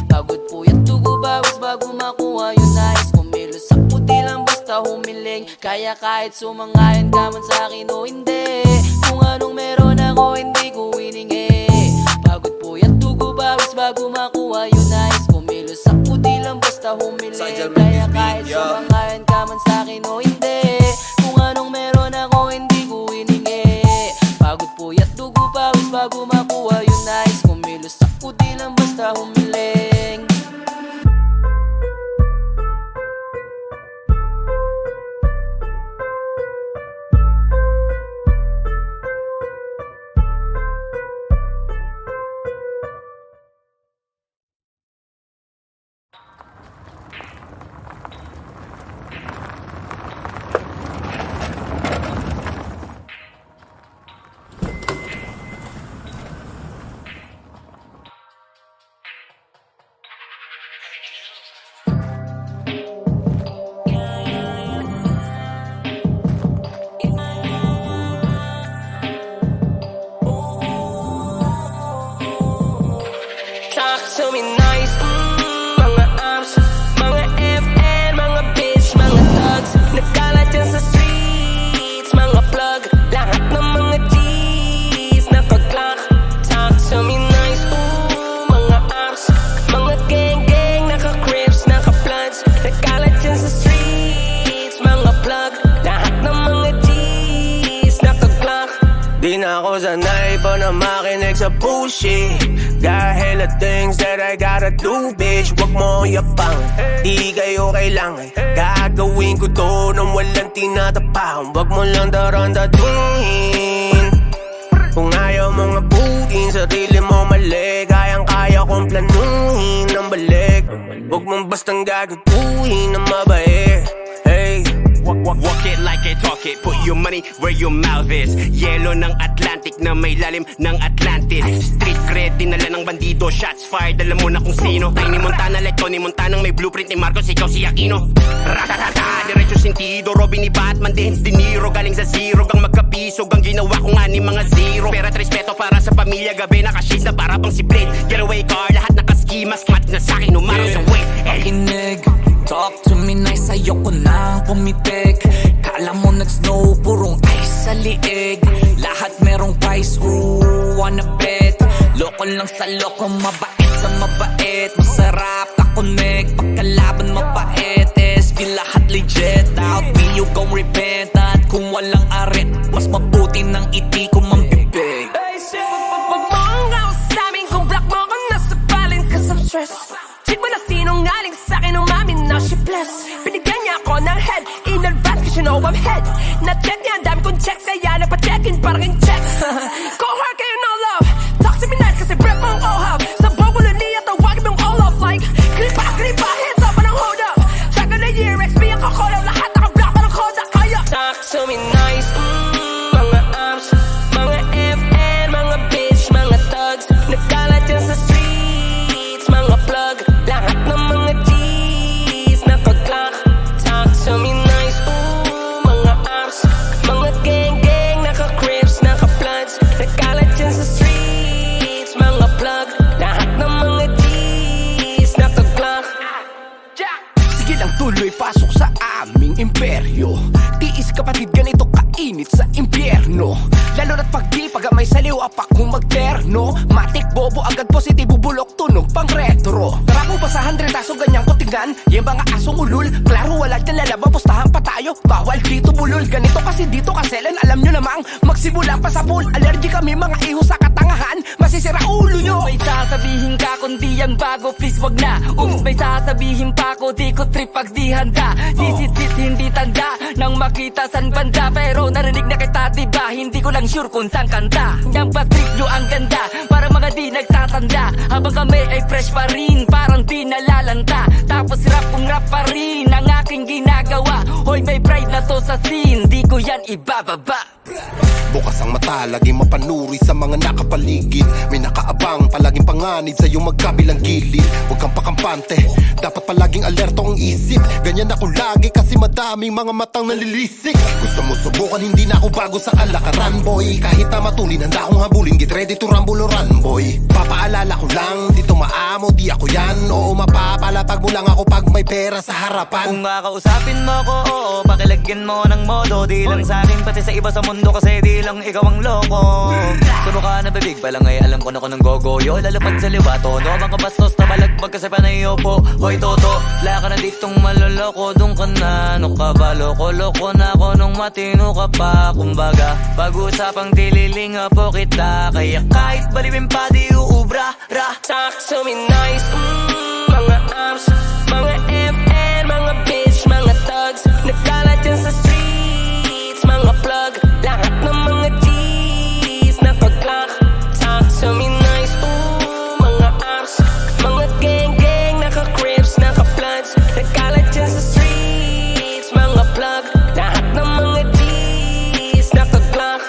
Pagod po at tugo pawis bago makuha yung nais. Kumilos ako di lang basta humiling. Kaya kahit sumangayon ka man sa'kin o hindi, kung anong meron ako hindi ko iningi. Pagod po at tugo pawis bago makuha yung nais. Kumilos ako di lang basta humiling. Kaya kahit sumangayon ka man sa'kin o hindi, kung anong meron ako hindi ko iningi. Pagod po at tugo pawis bago makuha yung nais. Kumilos ako di lang basta humiling. Talk to me nice, mga amps, mga FN, mga bitch, mga thugs. Nagkalat yan sa streets, mga plug. Lahat ng mga G's nakaglock. Talk to me nice, mga amps, mga gang-gang, naka-crips, naka-bloods. Nagkalat yan sa streets, mga plug. Lahat ng mga G's nakaglock. Di na ako sanay pa na makinig sa bullshit. Got hella things that I gotta do, bitch. Wag mo yapang, di kayo kailangan. Gagawin ko to nang walang tinatapang. Wag mo lang darandatuhin. Kung ayaw mong abutin, sarili mo mali. Kayang-kaya kong planuhin ang balik. Wag mong bastang gagaduhin ng mabait. Hey, walk it like I talk it. Put your money where your mouth is. Yelo ng Atlantic na may lalim ng Atlantis. Street cred, dinala ng bandido. Shots fired, alam mo na kung sino. Tiny Montana like Tony Montana, may blueprint ni Marcos, ikaw si Aquino. Ratatata, diretso sentido. Robin ni Batman, Dance De Niro. Galing sa zero, gang magkapisog. Ang ginawa ko nga ni mga zero. Pera at respeto para sa pamilya. Gabi nakashades na para pang si Blade. Getaway car, lahat nakaski. di mas mat na sa'kin umaraw sa way. Pakinig, talk to me nice, ayoko nang pumitik. Kala mo nag-snow, purong ice sa liig. Lahat merong price, ooh, wanna bet. Loko lang sa loko, mabait sa mabait. Masarap ka-connect, pagkalaban mabait. SG lahat legit, out me you gon' repent. At kung walang arit, mas mabuti nang iti ko mambibig. Pag mo ang raos sa amin, kung black mo ko nasa balin cause I'm stressed. Check mo na sinungaling sa'kin, umamin na she blessed. Binigyan niya ako ng head, in advance cause you know I'm head. Na-check niya, ang dami kong checks, kaya nagpa-check-in parang in checks. Go hard kayo no love, talk to me nice kasi breath mong ohab. Sa bubble niya, tawagin mong all off like kripa, hands up, anong hold up. Check on the year, XP ang kakolab, lahat naka-block, anong kodak, kaya. Talk to me nice, mga arms, mga FN, mga bitch, mga thugs. Nagkalat yan sa streets, mga plug. Lahat ng mga G's, nakaglock. Talk to me nice, mga arms, mga gang-gang, naka-crips, naka-bloods. Nagkalat yan sa streets, mga plug. Lahat ng mga G's, nakaglock. Sige lang tuloy, pasok sa aming imperyo. Tiis kapatid, ganito kainit sa impyerno. Lalo na't pag di pagamay sa liwa pa kung magterno. Matik bobo, agad positibo, bulok, tunog pang retro. Tara mo ba sa 100 aso ganyang ko tingnan? Yung mga asong ulul, klaro wala dyan lalabang, pustahan pa tayo. Bawal dito bulol, ganito kasi dito kaselan. Alam nyo namang magsimula pa sa pool. Allergy kami mga iho sa katangahan, masisira ulo nyo. May sasabihin ka kundi yan bago, please wag na. Oops, may sasabihin pa ko, di ko trip pag di handa. Sisit-sit hindi tanda, nang makita san banda. Pero narinig na kita diba, hindi ko lang sure kung saan kanta. Yang patrip nyo ang ganda, para mga di nagtatanda. Habang kami ay fresh pa rin, parang di nalalanta. Tapos rap kung rap pa rin, ang aking ginagawa. Hoy may pride na to sa scene, di ko yan ibababa. Bukas ang mata, laging mapanuri sa mga nakapaligid. May nakaabang, palaging panganib sa iyong magkabilang gilid. Huwag kang pakampante, dapat palaging alerto ang isip. Ganyan ako lagi kasi madaming mga matang nalilisik. Gusto mo subukan, hindi na ako bago sa kalakaran, boy. Kahit na matulin, handa akong habulin, get ready to rumble or run, boy. Papaalala ko lang, dito maamo, di ako yan. Oo, mapapalapag mo lang ako pag may pera sa harapan. Kung kakausapin mo ko, oo, pakilagyan mo ng modo. Di lang sa akin, pati sa iba sa mundo, kasi di lang ikaw ang loko. Suno ka na bibig, palang ay alam ko na ko ng gogoyo. Lalapad sa liwa, tono, mga bastos na balagbag kasi panayo po. Hoy toto, la ka na ditong maloloko, dun ka na, ano ka ba, loko-loko na ako nung matino ka pa. Kumbaga, pag-usapang dililinga po kita, kaya kahit balibin pa di uubra, ra. Talk to me nice, mga arms, mga FN, mga bitch, mga thugs. Nagkalat yan sa streets, mga plug. Lahat ng mga G's, nakaglock. Talk to me nice, mga arms, mga gang-gang, naka-crips, naka-bloods. Nagkalat yan sa streets, mga plug. Lahat ng mga G's, nakaglock.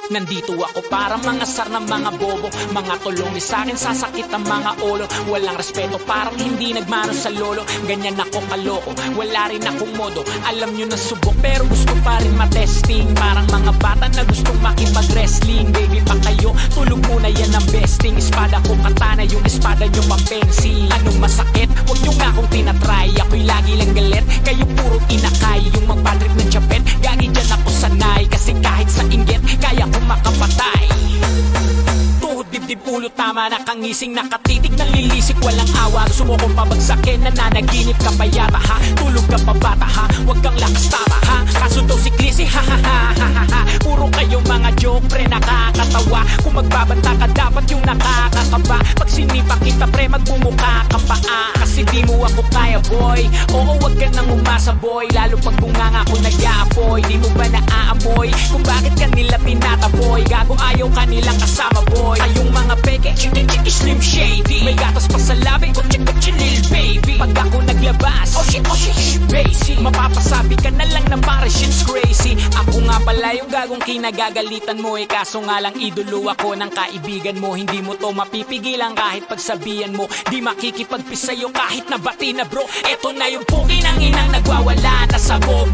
Nandito ako para mga sar ng mga bobo. Mga tulong ni sa'kin, sasakit ang mga ulo. Walang respeto, parang hindi nagmano sa lolo. Ganyan ako kaloko, wala rin akong modo. Alam nyo na subok, pero gusto pa rin matesting. Parang mga bata na gustong makipag-wrestling. Baby pa kayo, tulog muna yan ang besting. Espada ko katana, yung espada nyo mapensi. Anong masakit? Huwag nyo nga akong tinatry. Ako'y lagi lang galit, kayo puro inakay. Yung magpadrip ng chapet, gagi dyan ako sanay. Kasi kahit sa inggit, kaya ko makapatay. Tuhod, dibdib, ulo, tama na kangising. Nakatitig, nalilisik, walang awa. Gusto mo kong pabagsakin, nananaginip ka pa yata ha. Tulog ka pa bata ha, huwag kang lakas tama ha. Kaso daw si Chrissy ha ha ha ha ha ha. Puro kayo mga joke pre, nakakatawa. Kung magbabanta ka dapat yung nakakakaba. Pag sinipa kita Basta pre magmumukha ka pa kasi di mo ako kaya boy. Oo wag ka nang umasa boy, lalo pag bunganga ako nag-aapoy. Di mo ba naaamoy kung bakit kanila tinataboy? Gago ayaw kanilang kasama boy. Kayong mga peke, slim shady, may gatas pa sa labi, lil baby. Pag ako naglabas, oh shit, basic. Mapapasabi ka na lang ng pare shit's crazy. Ako nga pala yung gagong kinagagalitan mo kaso nga lang idolo ako ng kaibigan mo. Hindi mo to mapipigilan kahit pagsabihan mo. Di makikipagpis sa'yo kahit nabati na bro. Eto na yung pugi ng inang nagwawala. Nasabog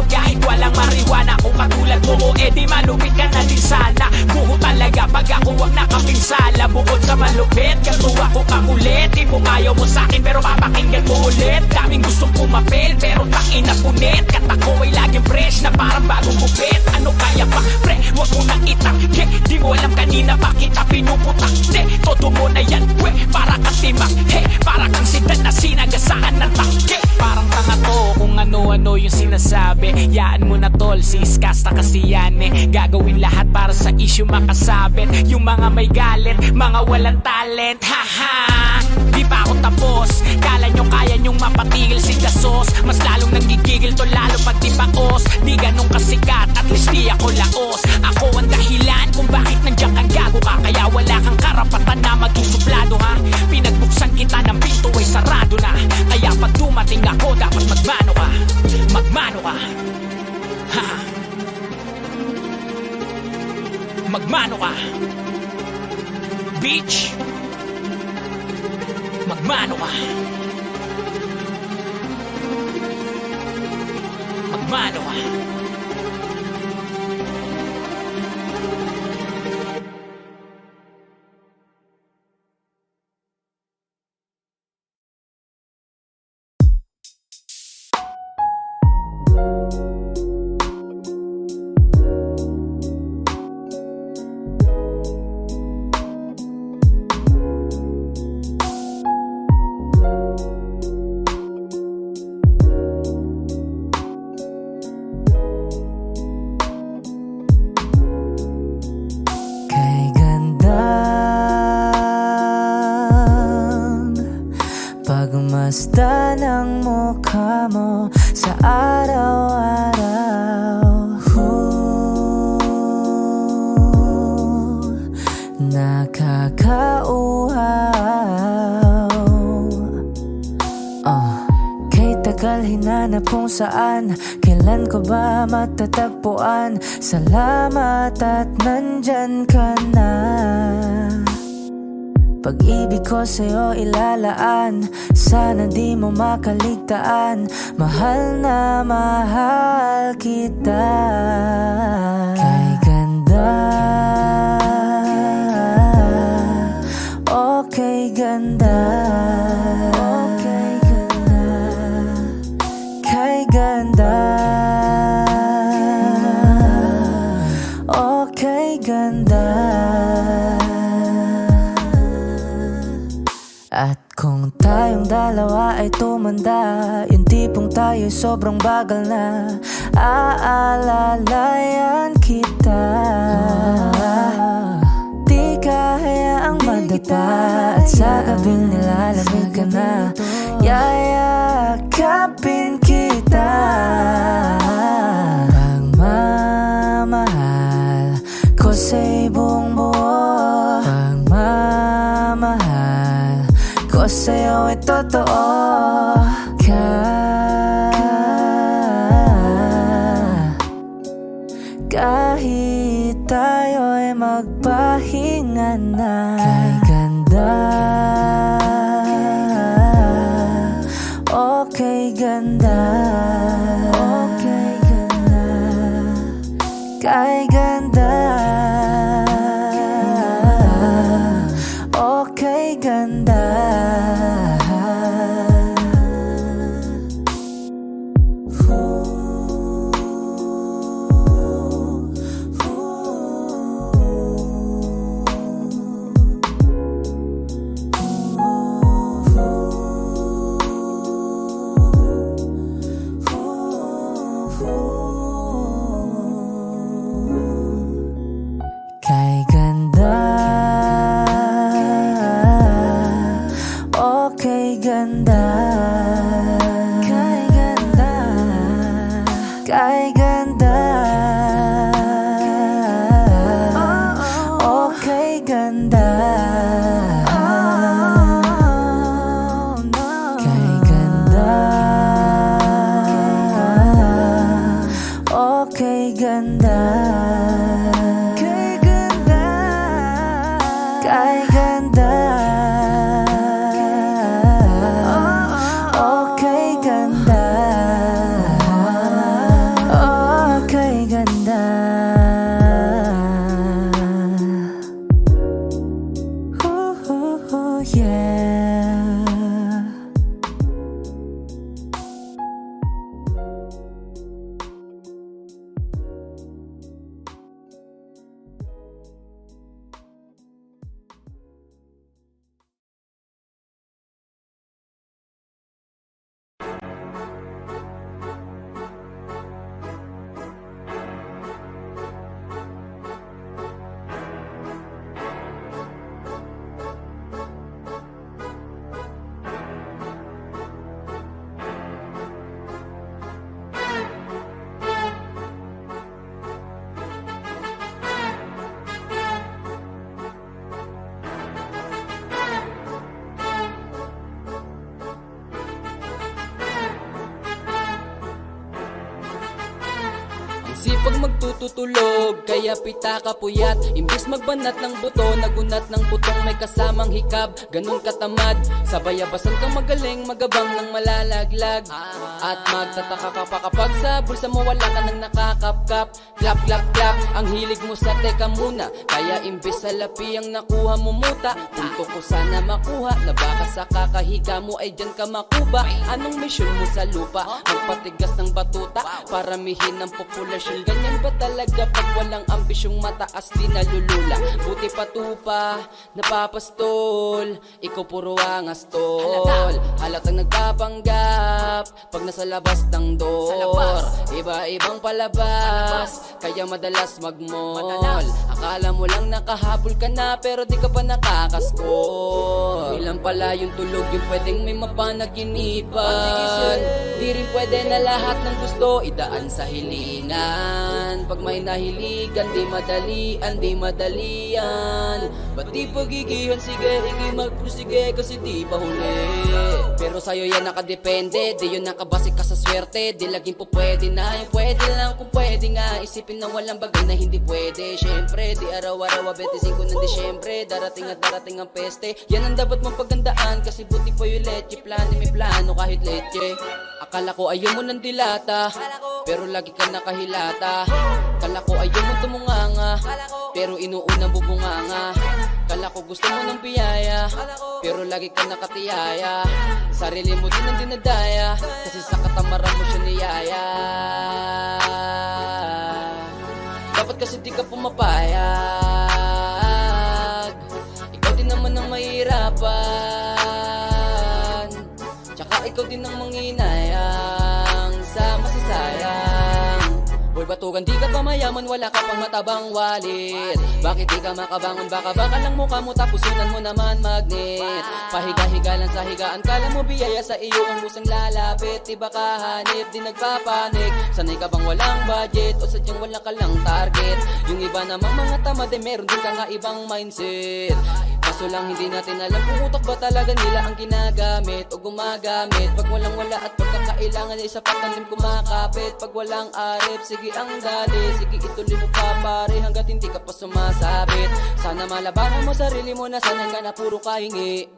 kahit walang mariwana. Kung katulad mo di malupit ka na din sana. Buho talaga pag ako ang nakapinsala. Bukod sa malupit, ganto ako kakulit. Di mo ayaw mo sa'kin pero papakinggan mo ulit. Daming gustong pumapel pero tangina punit. Katako ay laging fresh na parang bagong gupit. Ano kaya pa pre, wag mo nang itangke. Di mo alam kanina bakit kita pinuputak. Todo mo na yan we, para kang timak. Para kang sidan na sinagasaan ng tangke. Parang tanga to kung ano-ano yung sinasabi. Yaan mo na tol, siskasta kasi yan Gagawin lahat para sa issue makasabit. Yung mga may galit, mga walang talent. Haha, di pa ako tapos. Kala nyo kaya nyong mapatigil si Gasos. Mas lalong nanggigigil to lalo pag di paos. Di ganun kasikat, at least di ako laos. Ako ang dahilan kung bakit nandiyan kang gago ka. Kaya wala kang karapatan na maging suplado ha. Pinagbuksan kita ng pinto ay sarado na. Kaya pag dumating ako dapat magmano ka. Magmano ka. Ha. Magmano ka. Bitch. Magmano ka. Magmano ka. Pagmasta ng mukha mo sa araw-araw. Nakakauhaw. Kay tagal hinanap kung saan, kailan ko ba matatagpuan? Salamat at nandyan ka na. Pag-ibig ko sa'yo ilalaan, sana di mo makaligtaan. Mahal na mahal kita. Kay ganda, okay ganda, okay ganda. Kay ganda, okay ganda. At kung tayong dalawa ay tumanda, yung tipong tayo'y sobrang bagal na, aalalayan kita. Di kahayaang madapa, at sa gabing nilalamig ka na, yayakapin kita. Pagmamahal ko sa'y buong buo, pagmamahal ko sa'yo ay totoo. Kahit tayo'y magpahinga na. Kay ganda, okay ganda, okay ganda. Kay ganda, okay ganda. Kay ganda, yeah. Sipag magtututulog, kaya pita ka puyat. Imbis magbanat ng buto, nagunat ng putong may kasamang hikab. Ganun katamad, sabayabasan kang magaling, magabang ng malalaglag. At magtataka ka pa kapag sa bulsa mo wala ka nang nakakapkap. Clap, clap, clap, ang hilig mo sa teka muna. Kaya imbis sa lapi ang nakuha mo muta. Punto ko sana makuha, na baka sa kakahiga mo ay dyan ka makuba. Anong mission mo sa lupa? Magpatigas ng batuta, paramihin ng populasyon. Ganyan ba talaga pag walang ambisyong mataas di nalulula? Buti patupa, napapastol, ikaw puro angas tol. Halatang nagpapanggap pag nasa labas ng door. Iba-ibang palabas, kaya madalas magmall. Akala mo lang nakahabol ka na pero di ka pa nakakaskol. Ilan pala yung tulog yung pwedeng may mapanaginipan. Di rin pwede na lahat ng gusto idaan sa hilingan. Pag may nahiligan, di madalian. Ba't di pagigihan, sige, hindi magprusige kasi di pa huli. Pero sa'yo yan nakadepende, di yun nakabase ka sa swerte. Di laging po pwede na, yung pwede lang kung pwede nga. Isipin na walang bagay na hindi pwede. Syempre, di araw-araw 25 ng Disyembre. Darating at darating ang peste. Yan ang dapat mong pagandaan, kasi buti pa yung leche. Plano may plano kahit leche. Akala ko ayaw mo ng dilata, pero lagi ka nakahilata. Kala ko ayaw mo tumunganga, pero inuunang bubunganga. Kala ko gusto mo ng biyaya, pero lagi ka nakatiyaya. Sarili mo din ang dinadaya, kasi sa katamaran mo siya niyaya. Dapat kasi di ka pumapayag, ikaw din naman ang mahirapan. Tsaka ikaw din ang manghinayang sa masasayang. Boy, batugan di ka pa mayaman, wala ka pang matabang wallet. Bakit di ka makabangon, baka lang mukha mo tapos sunan mo naman magnet. Pahiga-higa lang sa higaan, kala mo biyaya sa iyo ang musang lalapit. Di ba kahanip, di nagpapanik. Sanay ka bang walang budget o sadyang wala ka lang target? Yung iba namang mga tamad eh meron din ka nga ibang mindset. Kaso lang hindi natin alam kung utak ba talaga nila ang ginagamit o gumagamit. Pag walang wala at pagkakailangan ay sapat ang lim kumakapit. Pag walang arip, sige ang dali, sige ituloy mo pa pare hanggat hindi ka pa sumasabit. Sana malabanan mo sarili mo na sanay ka na puro kahingi.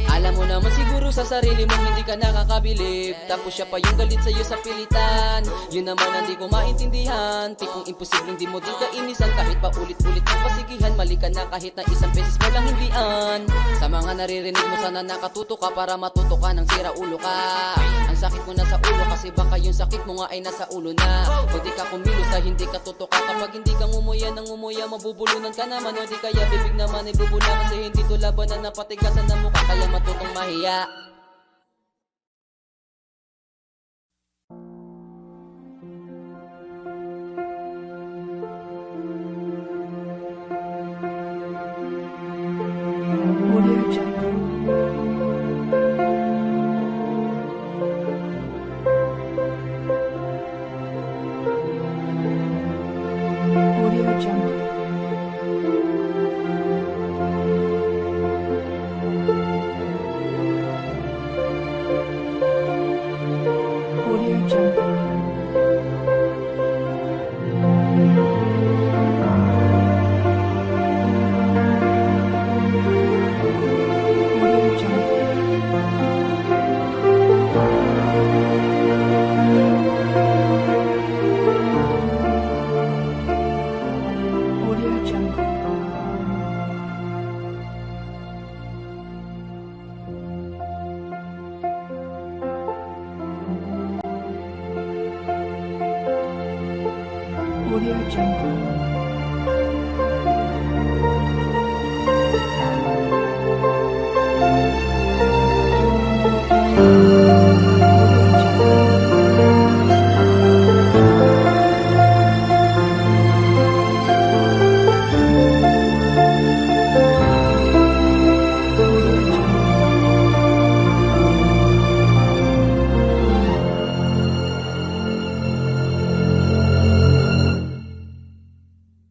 Alam mo naman siguro sa sarili mo hindi ka nakakabilib. Tapos siya pa yung galit sa'yo sa pilitan. Yun naman ang di ko maintindihan. Tipong imposibleng di mo din kainisan. Kahit pa ulit-ulit ng pasigihan, mali ka na kahit na isang beses mo lang hindian. Sa mga naririnig mo sana nakatuto ka para matuto ka ng sira ulo ka. Ang sakit mo na sa ulo kasi baka yung sakit mo nga ay nasa ulo na. O di ka kumilos sa hindi ka tutuka. Kapag hindi ka ngumuya ng ngumuya, mabubulunan ka naman. O di kaya bibig naman ay bubula kasi hindi to labanan na patigasan ng mukha kaya matutong mahiya. Audio Jungle.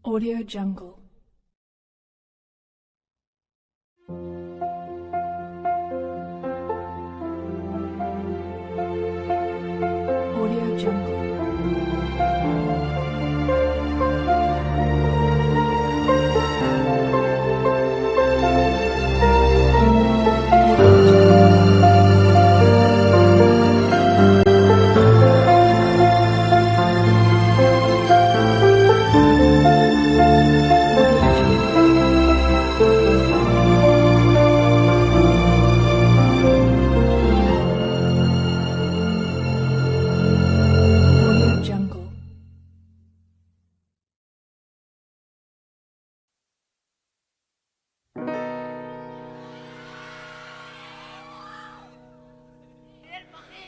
Audio Jungle. Audio Jungle.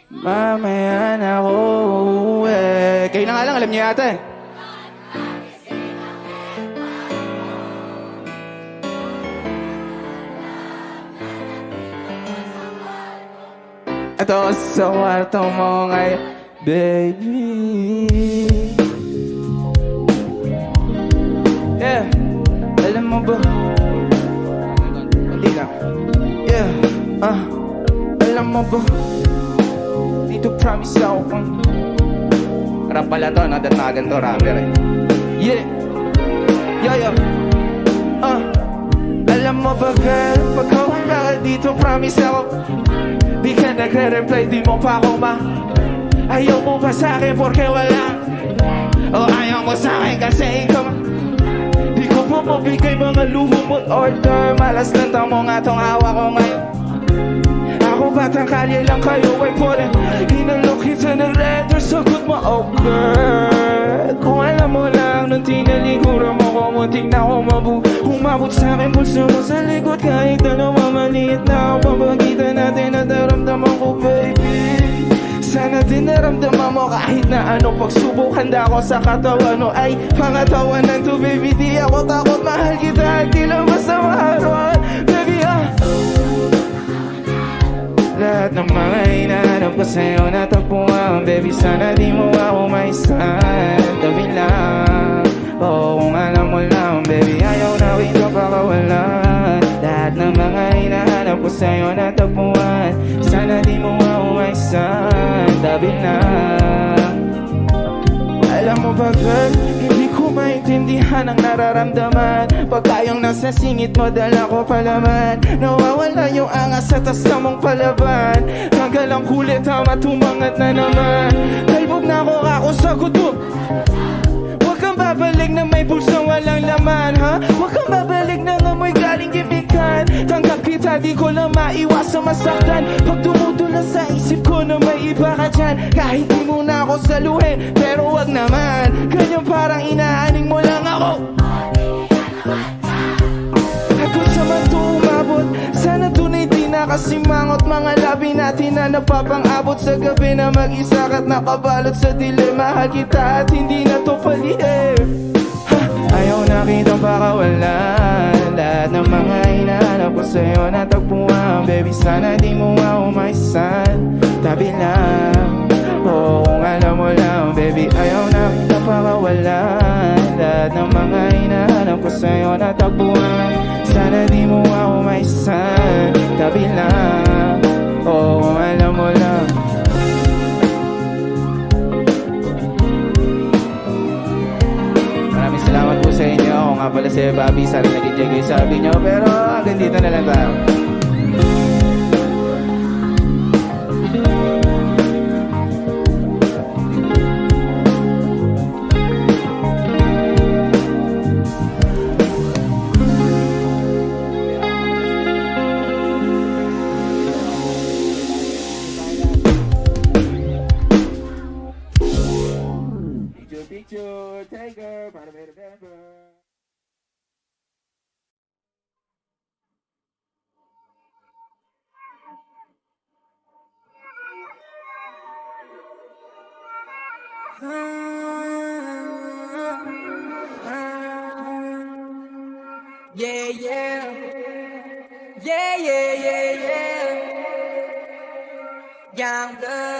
Mamaya na ako uuwi. Kayo na nga lang, alam niyo yata eh. Ito sa kwarto mo ngayon, baby. Yeah, alam mo ba? Hindi lang. Yeah, alam mo ba? Dito promise ako kung rap pala to, nadatagan to, rapper eh. Yeah, yeah. Alam mo ba girl, pag wala ka dito, promise ako di ka nagre-reply, di mo pa ako ayaw mo ba sa'kin porque wala o ayaw mo sa'kin kasi ikaw di ko pa mabigay mga luho mo't order. Malas lang tamo nga tong hawa ko ngayon. Ako batang kalye lang kayo ay pole. Hinalok kita ng letter, sagot mo oh girl. Kung alam mo lang nung tinalikuran mo ko, muntik na ako umabot sa'kin pulso mo sa likod. Kahit ano mamaliit na ako, papagitan natin at naramdaman ko baby. Sana din naramdaman mo kahit na anong pagsubok. Handa ko sa katawan mo ay pangatawanan to baby. Di ako takot, mahal kita at di lang basta maharuan baby lahat ng mga hinahanap ko sa'yo natagpuan baby. Sana di mo ako maisan tabi lang. Oo, kung alam mo lang baby, ayaw na kita pakawalan. Lahat ng mga hinahanap ko sa'yo natagpuan. Sana di mo ako maisan tabi lang. Alam mo ba girl, hindi ko maintindihan ang nararamdaman. Pag tayong nasa singit mo, dala ko palaman. Nawawala yung angas sa tas na mong palaban. Tanggal ang kulit, tama tumangat na naman. Talbog na ako sagot mo. Huwag kang babalik na may bulsong walang laman, ha? Huwag kang babalik na amoy galing gipikan. Tanggap kita, di ko lang maiwas sa masaktan. Pag dumudula sa isip ko na may iba ka dyan. Kahit di mo na ako saluhin, pero wag naman. Ganyan parang inaaning mo lang ako. At kung sa man to umabot, sana tunay di nakasimangot. Mga labi natin na napapang-abot sa gabi na mag-isa ka't nakabalot sa dilim. Mahal kita at hindi na to palihim. Ayaw na kitang pakawalan. Lahat ng mga hinahanap ko sa'yo natagpuan baby. Sana di mo ako maisan tabi lang. Oo, kung alam mo lang baby, ayaw na kitang pakawalan. Lahat ng mga hinahanap ko sa'yo natagpuan. Sana di mo ako maisan tabi lang. Oo, kung alam mo lang. Maraming salamat po sa inyo. Ako nga pala si Bobby. Sana nag-enjoy kayo sa sabi nyo. Pero hanggang dito na lang tayo. Picture, tiger. Yeah, yeah. Yeah, yeah, yeah, yeah. Young blood.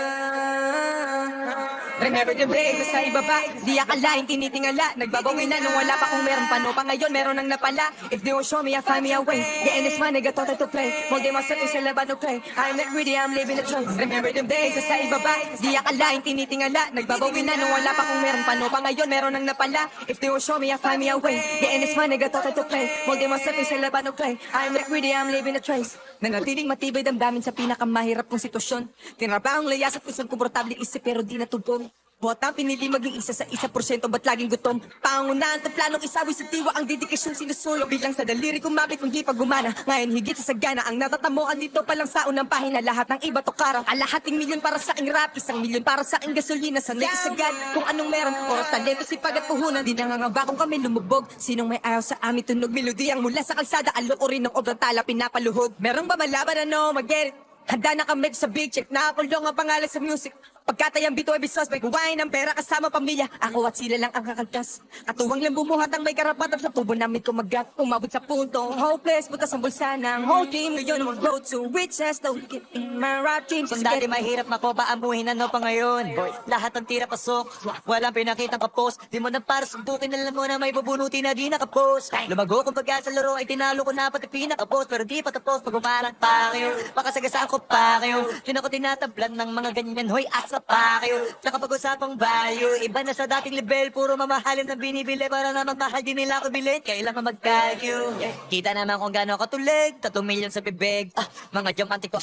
Remember the days sa ibaba, di akalain tinitingala. Nagbabawi na nung wala pa kung meron pano pa ngayon, meron nang napala. If they won't show me, I find me a way. Getting this money, got to play. Molde myself is a laban to play. I'm not greedy, I'm living the truth. Remember the days sa ibaba, di akalain tinitingala. Nagbabawi na nung wala pa kung meron pano pa ngayon, meron nang napala. If they won't show me, I find me a way. Getting this money, got to play. Molde myself is a laban to play. I'm not greedy, I'm living the trace. Nanatiling matibay damdamin sa pinakamahirap kong sitwasyon. Tinrabaho ang layas at isang komportable isip pero di natulog. Bota, pinili maging isa sa 1%, ba't laging gutom? Pangunahan to planong isawi sa tiwa ang dedikasyon sinusulo. Bilang sa daliri kumapit kung di pa gumana. Ngayon higit sa sagana ang natatamuan dito pa lang sa unang pahina. Lahat ng iba to karang kalahating milyon para sa aking rap, 1 milyon para sa aking gasolina. Sanay isagad kung anong meron, oras, talento, sipag at puhunan. Di nangangaba kung kami lumubog. Sinong may ayaw sa amin tunog melodiyang mula sa kalsada. Alok o rin ng obrang tala pinapaluhod. Merong ba malaban ano mag-get it? Handa na kami sa big check, nakakulong ang pangalan sa music. Pagkatayang bito ay suspect, buwain ng pera kasama pamilya. Ako at sila lang ang kakaltas. Katuwang lang bumuhat ang may karapatan sa tubo namin kumagat. Umabot sa punto, hopeless, butas ang bulsa ng whole team. Ngayon ang road to riches, don't get in my rap team. Kung dati mahirap makopa ang buhay na no pa ngayon. Lahat ng tira pasok, walang pinakitang kapos. Di mo na para suntukin, alam mo na may bubunutin na di nakapos. Lumago kung pagka sa laro ay tinalo ko na pati pinakapos. Pero di pa tapos pag umarang pa kayo. Pakasagasaan ko pa kayo. Yun ako tinatablan ng mga ganyan, hoy asa pa kayo. Nakapag-usapang value, iba na sa dating level. Puro mamahalin ang binibili para na magmahal din nila ako bilhin. Kailangan mag-calculate. Kita naman kung gano'n katulig, 3 milyon sa bibig. Mga diamante ko,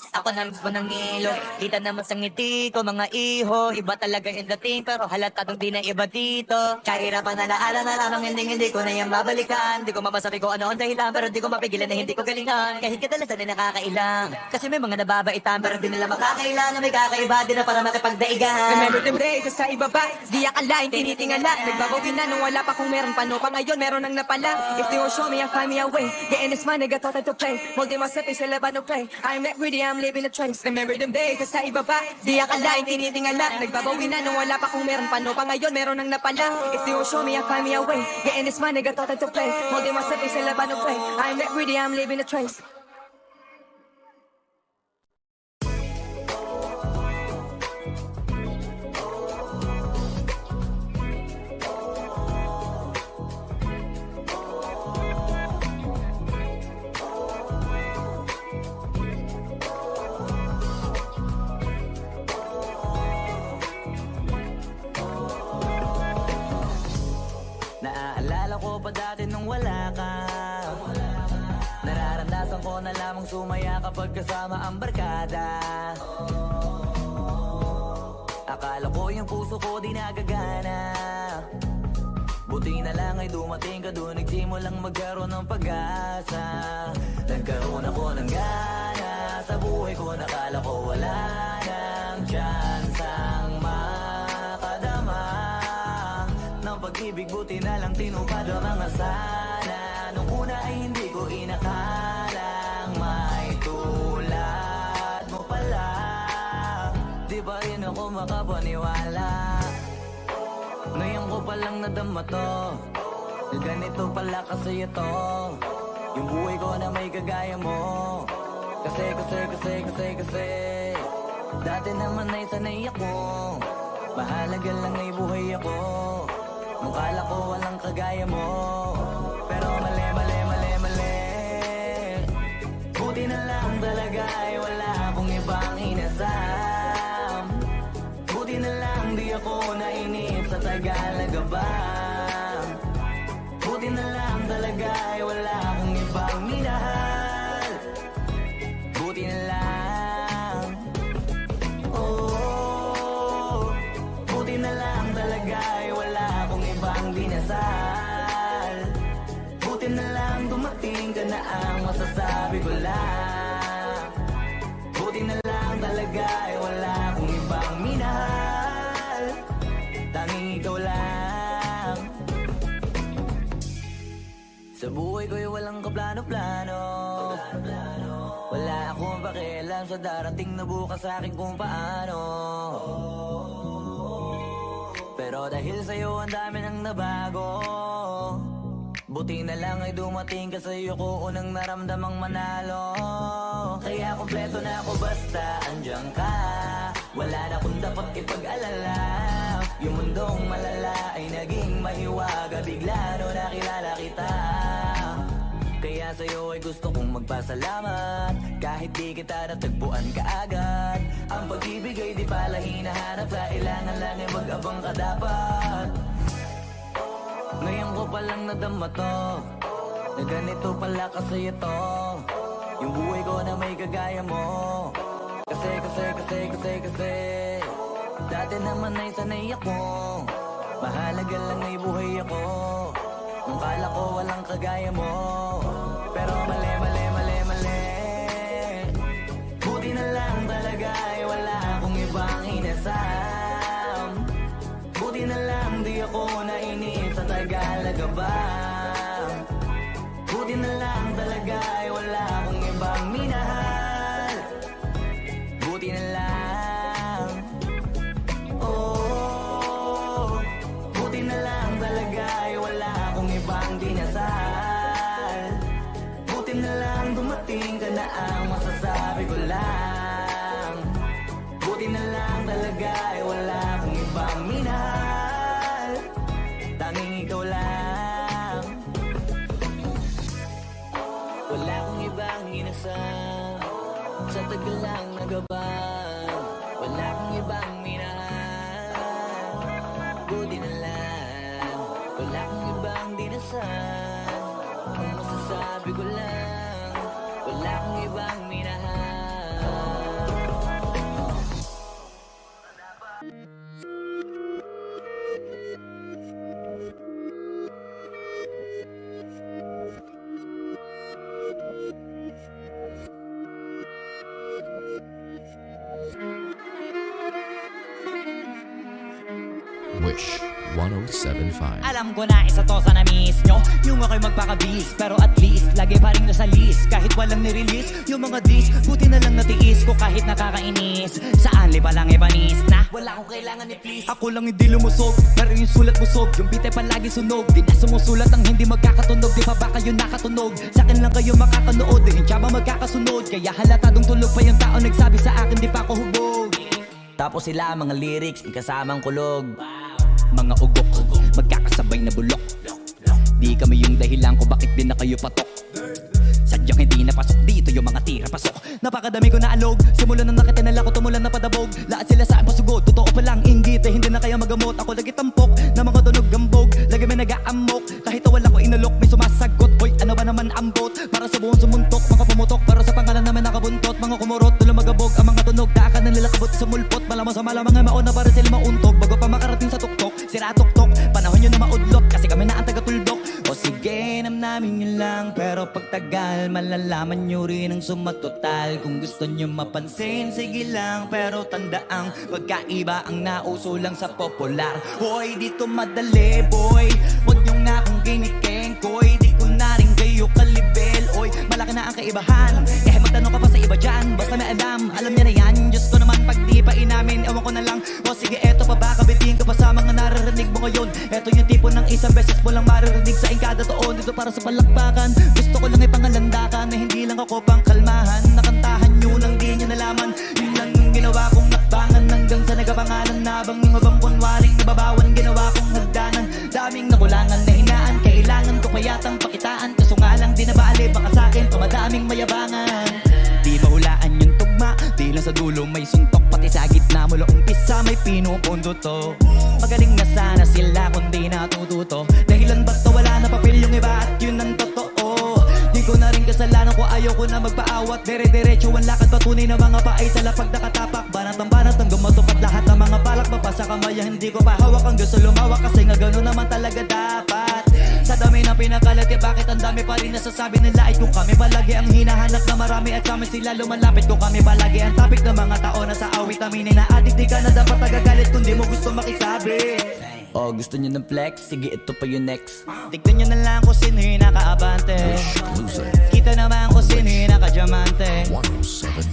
ako na mismo ng ilo. Kita naman sa ngiti ko, mga iho. Iba talaga yung dating, pero halata nung di na iba dito. Kahirapan na naala na lamang, hindi ko na yan babalikan. Di ko mapasabi ko ano ang dahilan, pero di ko mapigilan na hindi ko galingan. Kahit kadalasan ay nakakailang. Kasi may mga nababaitan, pero di nila makakailangan. May kakaiba din na para makipagdaigan. Remember them days sa ibaba, di akalain tinitingala. Nagbabawi na nung wala pa kung meron pano pa ngayon, meron nang napala. If they won't show me, I find me a way. Getting this money, got to play. Molde myself is a laban to play. I'm not greedy, I'm living the trace. Remember them days sa ibaba, di akalain tinitingala. Nagbabawi na nung wala pa kung meron pano pa ngayon, meron nang napala. If they won't show me, I find me a way. Getting this money, got to play. Molde myself is a laban to play. I'm not greedy, I'm living the trace. Naaalala ko pa dati nung wala ka. Nararamdasan ko na lamang sumaya kapag kasama ang barkada. Akala ko yung puso ko di nagagana. Buti na lang ay dumating ka doon, nagsimulang magkaroon ng pag-asa. Nagkaroon ako ng gana sa buhay ko, nakala ko wala nang chance ang makadama ng pag-ibig. Buti na lang tinupad ang mga sana. Nung una ay hindi ko inakalang may tulad mo pala. Di ba rin ako makapaniwala? Ngayon ko palang nadama to, ganito pala kasi ito, yung buhay ko na may kagaya mo. Kasi dati naman ay sanay ako, mahalaga lang ay buhay ako. Nung kala ko walang kagaya mo, pero mali. Buti na lang talaga ay wala akong ibang inasam. Buti na lang di ako nainip sa Tagalaga ba. Buti na lang talaga ay wala akong ibang minahal. Buti na lang. Oh, buti na lang talaga ay wala akong ibang dinasal. Buti na lang dumating ka na ang masasabi ko lang. Buti na lang talaga ay wala akong ibang minahal. Tanging ikaw lang. kaplano-plano. Wala akong pakialam sa darating na bukas sa akin kung paano. Pero dahil sa'yo ang dami nang nabago, buti na lang ay dumating ka sa'yo ko unang naramdamang manalo. Kaya kompleto na ako basta andyan ka. Wala na akong dapat ipag-alala. Yung mundong malala ay naging mahiwaga. Bigla no nakilala kita. Kaya sa'yo ay gusto kong magpasalamat. Kahit di kita natagpuan kaagad. Ang pag-ibig ay di pala hinahanap. Kailangan lang ay mag-abang ka dapat. Ngayon ko palang nadama to, na ganito pala kasi ito. Yung buhay ko na may kagaya mo. Kasi dati naman ay sanay ako. Mahalaga lang ay buhay ako. Nung kala ko walang kagaya mo. Pero mali. Buti na lang talaga ay wala akong ibang inasam. Buti na lang di ako nainip sa Tagalaga ba. Buti na lang talaga ay wala akong ibang minahal. Buti na lang. Oh, buti na lang talaga ay wala akong ibang dinasal. Buti na lang dumating ka na ang masasabi ko lang. Buti na lang talaga ay wala akong ibang minahal. Tanging ikaw lang. Wala akong ibang inasal. Sa tagal lang nagabang. Wala akong ibang minahal. Buti na lang. Wala akong ibang dinasal. Ang masasabi ko lang, wala akong ibang minahal. Wish 1075. Alam ko na isa to sa na-miss nyo. Yung ako'y magpakabis, pero at least lagi pa rin nasa list. Kahit walang nirelease, yung mga dis, buti na lang natiis ko kahit nakakainis. Saan li pa lang ipanis na wala akong kailangan ni please. Ako lang hindi lumusog, pero yung sulat busog. Yung beat ay palagi sunog, di na sumusulat ang hindi magkakatunog. Di pa ba kayo nakatunog? Sa akin lang kayo makakanood, di ba magkakasunod? Kaya halatadong tulog pa yung tao nagsabi sa akin di pa ako hubog. Tapos sila mga lyrics, may kasamang kulog. Mga ugok, magkakasabay na bulok. Di kami yung dahilan ko bakit din na kayo patok. Sadyang hindi napasok dito yung mga tira pasok. Napakadami ko na alog, simula nang nakitinala ko tumulan na padabog. Lahat sila sa pasugod, totoo pa lang inggit eh, hindi na kaya magamot. Ako lagi tampok, na mga tunog gambog. Lagi may nag-aamok, kahit wala ko inalok. May sumasagot, boy ano ba naman ambot. Para sa buong sumuntok, mga pumutok. Para sa pangalan naman nakabuntot. Mga kumurot, tulo magabog. Ang mga tunog, daakan ng nilakabot sa mulpot. Malamang sa malamang ay mauna para sila mauntog. Bago pa makarating sa tuktok, sira tuktok. Panahon nyo na maudlot, kasi kami na ang taga-tuldok. O sige, namin yun lang. Pero pagtagal, malalaman nyo rin ang sumatotal. Kung gusto nyo mapansin, sige lang. Pero tandaang pagkaiba ang nauso lang sa popular. Hoy, dito madali, boy. Huwag nyo nga akong ginikeng, koy. Di ko na rin kayo kalibel, oy. Malaki na ang kaibahan, eh magtanong ka pa sa iba dyan. Basta may alam niya na yan. Diyos ko naman pag di pa inamin, ewan ko na lang. O sige, eto pa ba, kabitiin ka pa sa mga naririnig mo ngayon. Eto yung tipo ng isang beses mo lang maririnig sa kada taon. Dito para sa palakpakan, gusto ko lang ipangalandakan na hindi lang ako pang kalmahan. Nakantahan nyo nang di nyo nalaman. Yun lang yung ginawa kong nakbangan hanggang sa nagapangalan. Nabang yung mabang kunwaring nababawan, ginawa kong hagdanan. Daming nakulangan na hinaan, kailangan ko payatang pakitaan. Kaso nga lang di na baali, baka sa'kin pamadaming mayabangan. Di ba hulaan yung tugma, di lang sa dulo may suntok. Pati sa gitna mula umpisa may pinupundo to. Magaling na sana sila kung di natututo. Dahilan ba't to wala na papel yung iba at yun ang totoo. Di ko na rin kasalanan ko, ayaw ko na magpaawat. Dire-diretso ang lakad, patunay na mga paay sa lapag nakatapak. Banat ang gumatupad lahat ng mga balak. Mapasa kamaya, hindi ko pa hawak. Ang gusto lumawak kasi nga gano'n naman talaga dapat. Sa dami ng pinakalat, bakit ang dami pa rin nasasabi nila ay kung kami palagi ang hinahanap na marami at sa amin sila lumalapit. Kung kami palagi ang topic ng mga tao na sa awit aminin na adik. Di ka na dapat nagagalit kung di mo gusto makisabi. Oh, gusto nyo ng flex? Sige, ito pa yung next. Tignan nyo na lang kung sino yung nakaabante. Kita naman kung sino yung nakadiamante.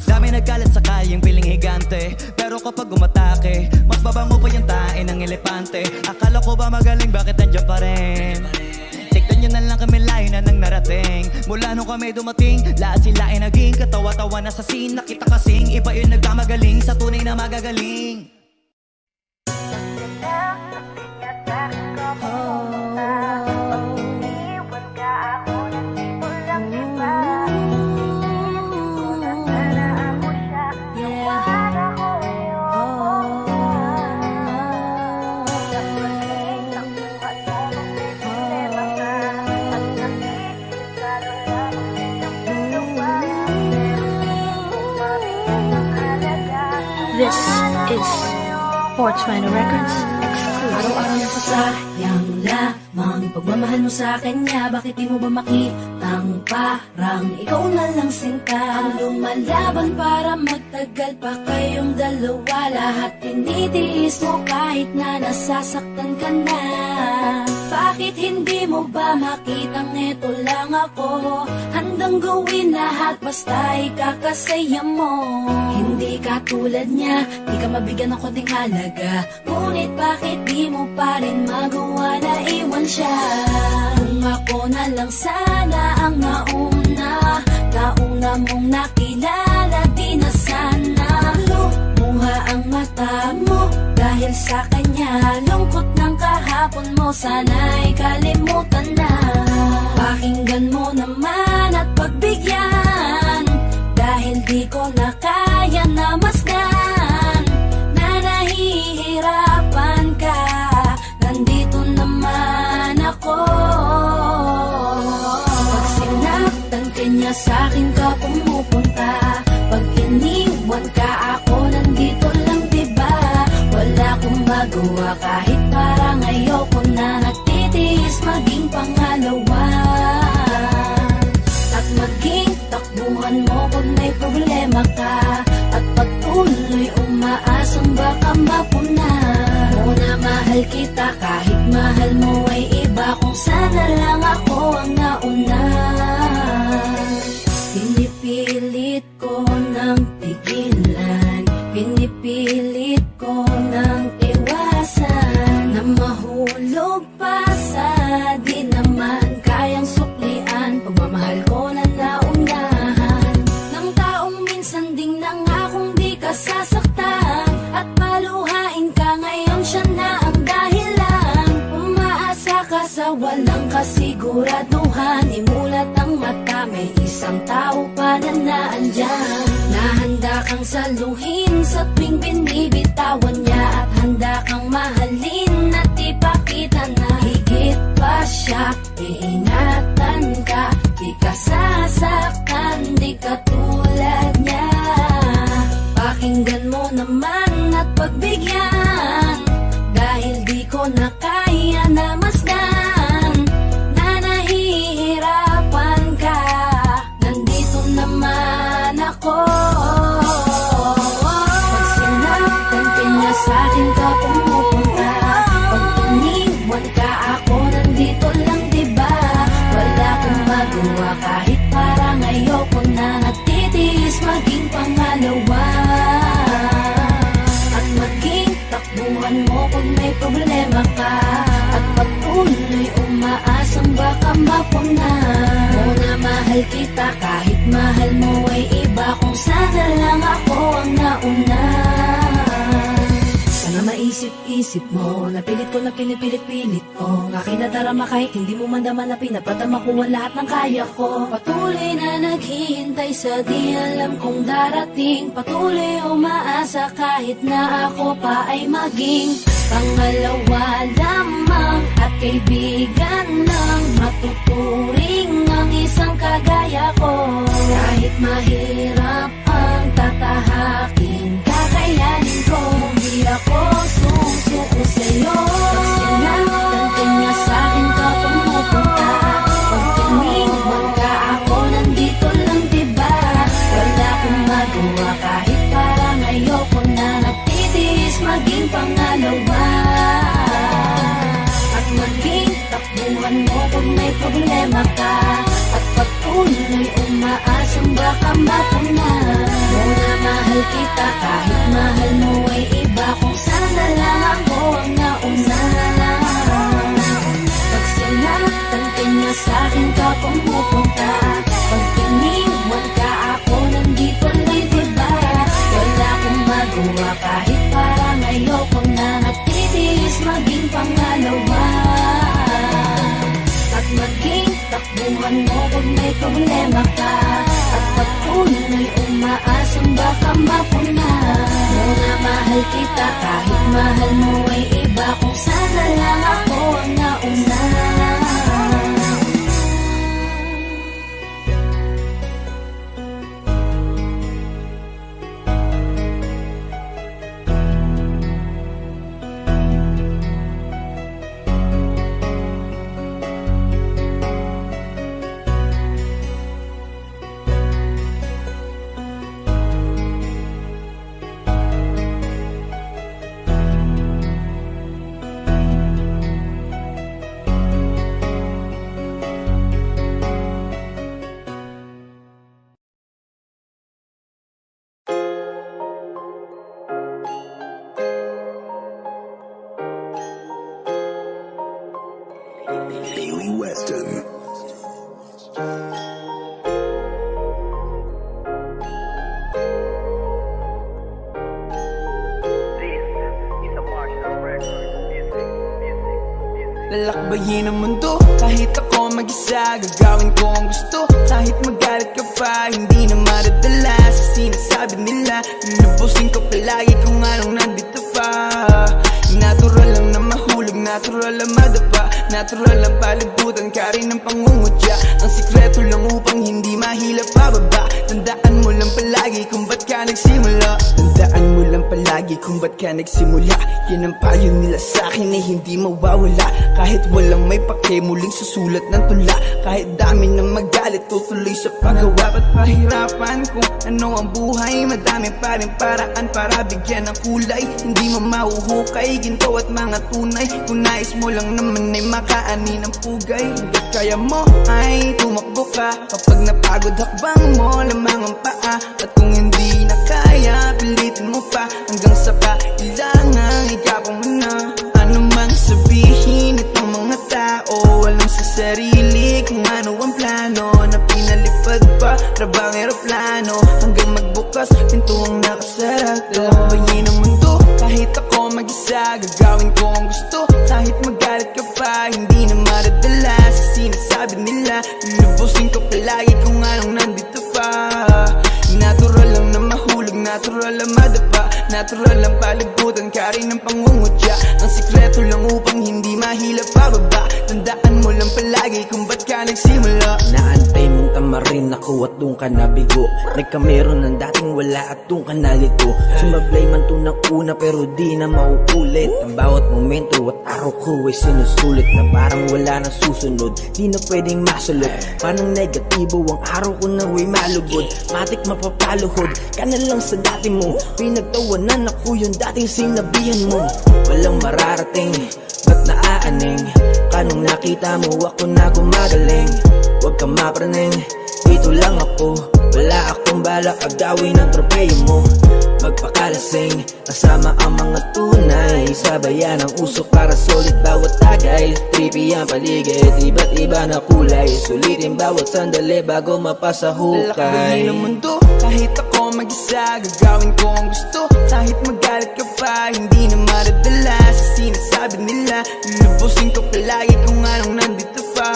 Dami nagkalat sa kalyeng piling higante, pero kapag umatake, mas babango pa yung tae ng elepante. Akala ko ba magaling, bakit nandiyan pa rin? Tignan nyo na lang kami layo na nang narating. Mula nung kami dumating, lahat sila ay naging katawa-tawa na sa scene. Nakita kasing iba yung nagkamagaling sa tunay na magagaling. This is 420 Records exclusive. Araw-araw na sayang lamang pagmamahal mo sa kanya. Bakit di mo ba makitang parang ikaw na lang singka ang lumalaban para magtagal pa kayong dalawa? Lahat tinitiis mo kahit na nasasaktan ka na. Bakit hindi mo ba makitang eto lang ako? Handang gawin lahat basta ikakasaya mo. Hindi ka tulad niya, di ka mabigyan ng konting halaga. Ngunit bakit di mo pa rin magawa na iwan siya? Kung ako na lang sana ang nauna mong nakilala, di na sana lumuha ang mata mo dahil sa kanya. Lungkot ng kahapon mo, sana'y kalimutan na. Pakinggan mo naman at pagbigyan, dahil di ko na kaya na masdan na nahihirapan ka. Nandito naman ako. Pag sinaktan ka niya, sa'kin ka pumupunta. Pag iniwan ka ako, nandito lang diba? Wala akong magawa kahit parang ayoko na. Nagtitiis maging pangalawa at maging takbuhan mo kung may problema ka. At patuloy umaasang baka mapuna. Muna mahal kita kahit mahal mo ay iba. Kung sana lang ako ang nauna. Pinipilit ko ng tigilan, pinipilit ko ng iwasan, na mahulog pa sa di naman kayang suklian. Pagmamahal ko na naunahan ng taong minsan ding nangakong di ka sasaktan. At paluhain ka ngayon, siya na ang dahilan. Umaasa ka sa walang kasiguraduhan. Imulat ang mata, may isang tao pa na naandyan. Nahanda kang saluhin sa tuwing binibitawan niya. At handa kang mahalin at ipakita na higit pa siya. Iingatan ka, di ka sasaktan, di ka tulad niya. Pakinggan mo naman at pagbigyan, dahil di ko na kaya na masdan na nahihirapan ka. Nandito naman ako. Pag sinaktan ka niya, sa'kin ka pumupunta. Pag iniwan ka ako, nandito lang diba? Wala akong magawa kahit parang ayoko na. Nagtitiis maging pangalawa at maging takbuhan mo kung may problema ka. At patuloy umaasang baka mapuna. Muna mahal kita kahit mahal mo ay iba. Kung sana lang ako ang nauna. Sana maisip-isip mo, napilit ko na pinipilit-pilit ko. Ang aking nadarama kahit hindi mo mandaman na pinapatama ko ang lahat ng kaya ko. Patuloy na naghihintay sa di alam kong darating. Patuloy umaasa kahit na ako pa ay maging pangalawa lamang. At kaibigan lang matuturing ang isang kagaya ko. Kahit mahirap ang tatahakin, kakayanin ko. Hindi ako susuko sa'yo. Pag sinaktan ka niya, sa'kin ka pumupunta. Pag iniwan ka ako, nandito lang diba? Wala akong magawa kahit parang ayoko na. Nagtitiis maging pangalawa Takbuhan mo kung may problema ka, at patuloy umaasang baka mapuna. Muna mahal kita kahit mahal mo ay iba, kung sana lang ako ang nauna. Pag sinaktan ka niya sa'kin ka pumupunta, pag iniwan ka ako nandito lang diba. Wala akong magawa kahit parang ayoko na, at titiis maging pangalawa. At maging takbuhan mo kung may problema ka, at patuloy umaasang baka mapuna. Muna mahal kita kahit mahal mo ay iba, kung sana lang ako ang nauna. Lalakbayin ang mundo, kahit ako mag-isa. Gagawin ko ang gusto, kahit magalit ka pa. Hindi na madadala sa sinasabi nila. Lulubusin ko palagi kung anong nandito pa. Natural lang na mahulog, natural lang madapa, natural lang palibutan ka rin ng pangungutya. Ang sikreto lang upang hindi mahila pababa. Tandaan mo lang palagi kung ba't ka nagsimula. Tandaan mo lang palagi kung ba't ka nagsimula. Yan ang payo nila sa'kin ay hindi mawawala. Kahit walang may pake, muling susulat ng tula. Kahit dami ng magalit, tutuloy sa paggawa. Ba't pahirapan kung ano ang buhay? Madami pa rin paraan para bigyan ng kulay. Hindi mo mahuhukay, ginto at mga tunay. Kung nais mo lang naman ay makaani ng pugay. Hanggat kaya mo ay tumakbo ka. Kapag napagod hakbang mo lamang ang paa. At kung hindi na kaya, pilitin mo pa hanggang sa kailangan igapang mo na. Ano mang sabihin itong mga tao, alam sa sarili kung ano ang plano, na pinalipad pa rabang eroplano. Hanggang magbukas, pinto ang nakasara. Lalakbayin ang mundo, kahit ako mag-isa. Gagawin ko ang gusto, kahit magalit ka pa. Hindi na madadala sa sinasabi nila. Lulubusin ko palagi kung anong nandito pa. Natural lang na mahulog, natural lang madapa, natural lang palibutan ka rin ng pangungutya. Ang sikreto lang upang hindi mahila pababa. Tandaan mo lang palagi kung ba't ka nagsimula. Naantay mong tamarin ako at doon ka nabigo. Nagkameron ng dating wala at doon ka nalito. Sumablay man to ng una pero di na mauulit. Ang bawat momento at araw ko ay sinusulit na parang wala na susunod. Di na pwedeng masulot, parang negatibo ang araw ko na way malugod. Matik mapapaluhod ka na lang sa dati mo. Pinagtawanan ako yung dating sinabihan mo. Walang mararating, ba't naaaning? Kanong nakita mo ako na gumagaling. Huwag ka mapraning, dito lang ako. Wala akong balak agawin ang tropeyo mo. Magpakalasing, kasama ang mga tunay. Sabayan ang usok para solid bawat tagay. Trippy ang paligid, iba't iba na kulay. Sulitin bawat sandali bago mapasa hukay. Lalakbayin ang mundo, kahit ako mag-isa. Gagawin ko ang gusto, kahit magalit ka pa. Hindi na madadala sa sinasabi nila. Lulubusin ko palagi kung anong nandito pa.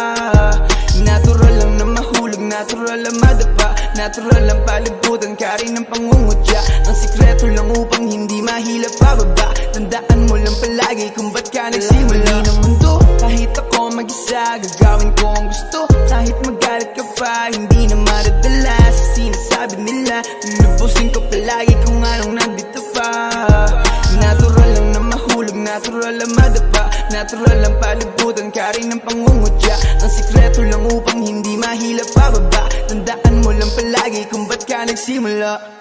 Natural lang na mahulog, natural lang madapa, natural lang palibutan ka rin ng pangungutya. Ang sikreto lang upang hindi mahila pababa. Tandaan mo lang palagi kung ba't ka nagsimula. Ng mundo, kahit ako mag-isa. Gagawin ko ang gusto, kahit magalit ka pa. Hindi na madadala sa sinasabi nila. Lulubusin ko palagi kung anong nandito pa. Natural lang na mahulog, natural lang madapa, natural lang palibutan ka rin ng pangungutya. Ang sikreto lang upang hindi mahila pababa. Tandaan mo lang palagi kung ba't ka nagsimula.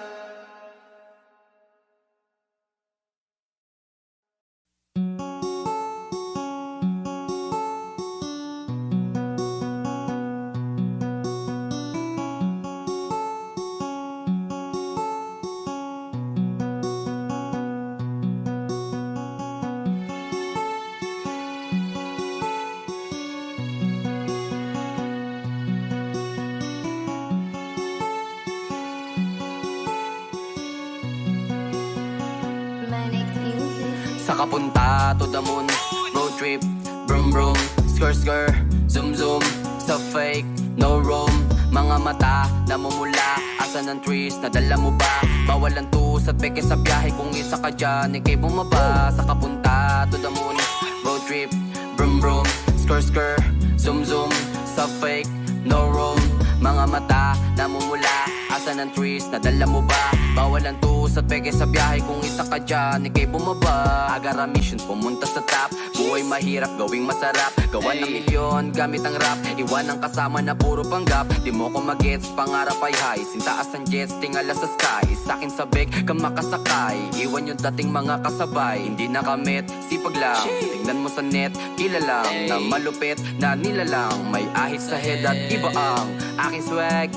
Saka punta to the moon. Road trip, brum brum, skr skr, zoom zoom. Sa fake, no room. Mga mata, namumula. Asan ang trees, nadala mo ba? Bawal ang tus at peke sa biyahe. Kung isa ka dyan, ikay bumaba. Saka punta to the moon. Road trip, brum brum, skr skr, zoom zoom. Sa fake, no room. Mga mata, namumula. Asan ang trees, nadala mo ba? Bawal ang tus at peke sa biyahe. Kung isa ka dyan, ikay bumaba. Agara mission, pumunta sa top. Buhay mahirap, gawing masarap. Gawa ng milyon, gamit ang rap. Iwan ang kasama na puro panggap. Di mo ko magets, pangarap ay high. Sintaas ang jets, tingala sa sky. Sa'kin sabik, ka makasakay. Iwan yung dating mga kasabay. Hindi nakamit, sipag lang. Tingnan mo sa net, kilalang. Na malupit, na nilalang. May ahit sa head at iba ang aking swag,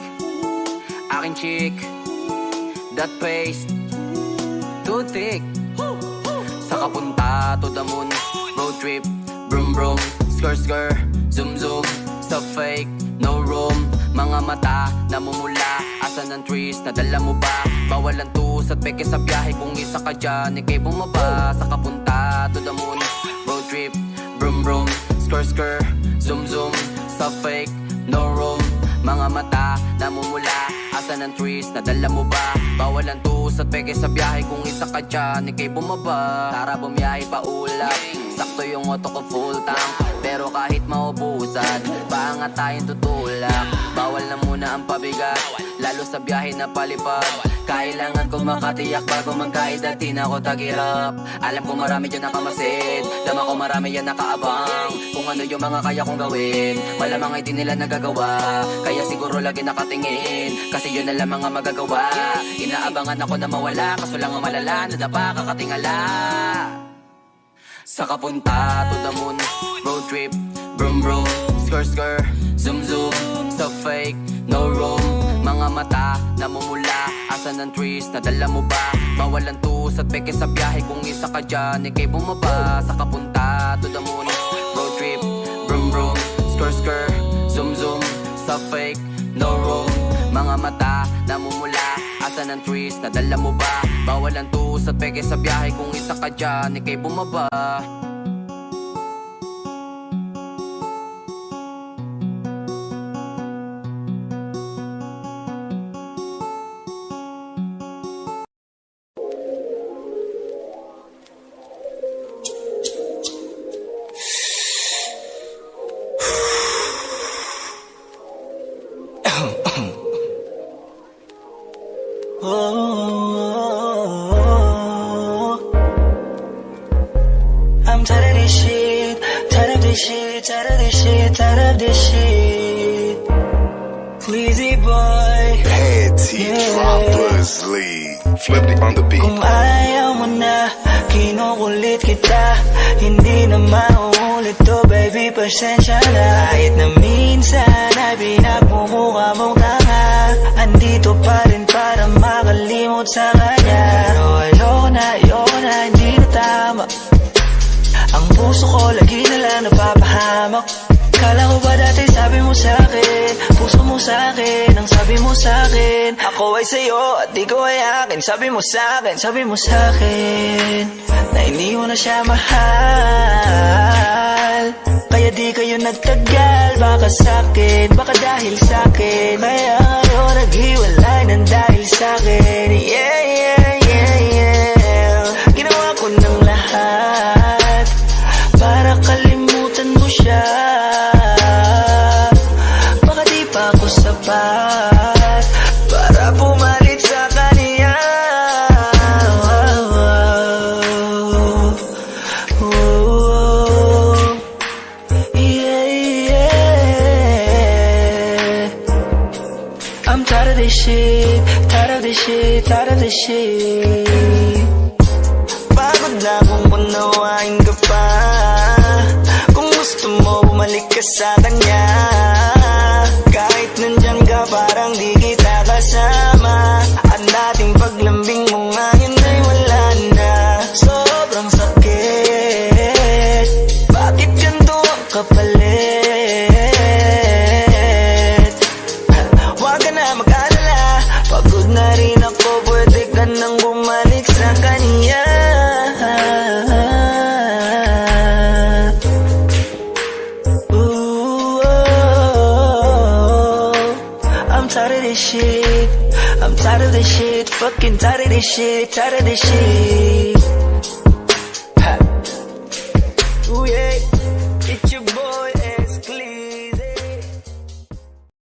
aking chick. That paste, too thick. Saka punta to the moon. Road trip, brum brum, skr skr, zoom zoom. Sa fake, no room. Mga mata, namumula. Asan ang trees, nadala mo ba? Bawal ang tus at peke sa biyahe. Kung isa ka dyan, ikay bumaba. Saka punta to the moon. Road trip, brum brum, skr skr, zoom zoom. Sa fake, no room. Mga mata, namumula. Asan ang trees, nadala mo ba? Bawal ang tus at peke sa biyahe. Kung isa ka dyan, ikay bumaba. Tara bumiyahe pa ulap. Sakto yung auto ko full tank. Pero kahit maubusan, paangat tayong tutulak. Bawal na muna ang pabigat, lalo sa biyahe na palipad. Kailangan kong makatiyak bago magkaedad, di na ako tagirap. Alam ko marami dyan nakamasid, dama ko marami yan nakaabang. Kung ano yung mga kaya kong gawin, malamang ay di nila nagagawa. Kaya siguro lagi nakatingin, kasi yun na lang mga magagawa. Inaabangan ako na mawala, kaso lang ang malala, nadapa kakatingala. Saka punta to the moon. Road trip, brum brum, skr skr, zoom zoom. Sa fake, no room. Mga mata, namumula. Asan ang trees, nadala mo ba? Bawal ang tus at peke sa biyahe. Kung isa ka dyan, ikay bumaba. Saka punta to the moon. Road trip, brum brum, skr skr, zoom zoom. Sa fake, no room. Mga mata, namumula. Asan ang trees, nadala mo ba? Bawal ang tus at peke sa biyahe. Kung isa ka dyan, ikay bumaba. I'm tired of this shit, tired of this shit, tired of this shit, tired of this shit. Pleasy boy, Panty Droppers League. Flip it on the beat. kung ayaw mo na, kinukulit kita. Hindi na mauulit to baby, pasensya na. Kahit na minsan ay pinagmumukha mong tanga, andito pa rin para makalimot sa kanya. Pero ayoko na, hindi na tama. Ang puso ko lagi na lang napapahamak. Kala ko ba dati sabi mo sa'kin, puso mo sa'kin, ang sabi mo sa'kin. Ako ay sa'yo at di ko ay akin. Sabi mo sa'kin na hindi mo na siya mahal. Kaya di kayo nagtagal, baka sa'kin, baka dahil sa'kin. Kaya ngayon naghiwalay ng dahil sa'kin. Yeah, yeah, yeah, yeah. Ginawa ko ng lahat para kalimutan mo siya. Baka di pa ako sapat para pumalit sa kanya. Yeah, yeah. I'm tired of this shit, tired of this shit, tired of this shit. Pagod na kung unawain ka pa. Kung gusto mo bumalik ka sa kanya, kahit nandyan ka parang di kita kasama. Ang dating paglambing mo ngayon ay wala na. Sobrang sakit, bakit ganito ang kapalit? Huwag ka na mag-alala, pagod na rin ako, pwede ka nang bumalik sa kanya. Fucking tired of this shit, tired of this shit.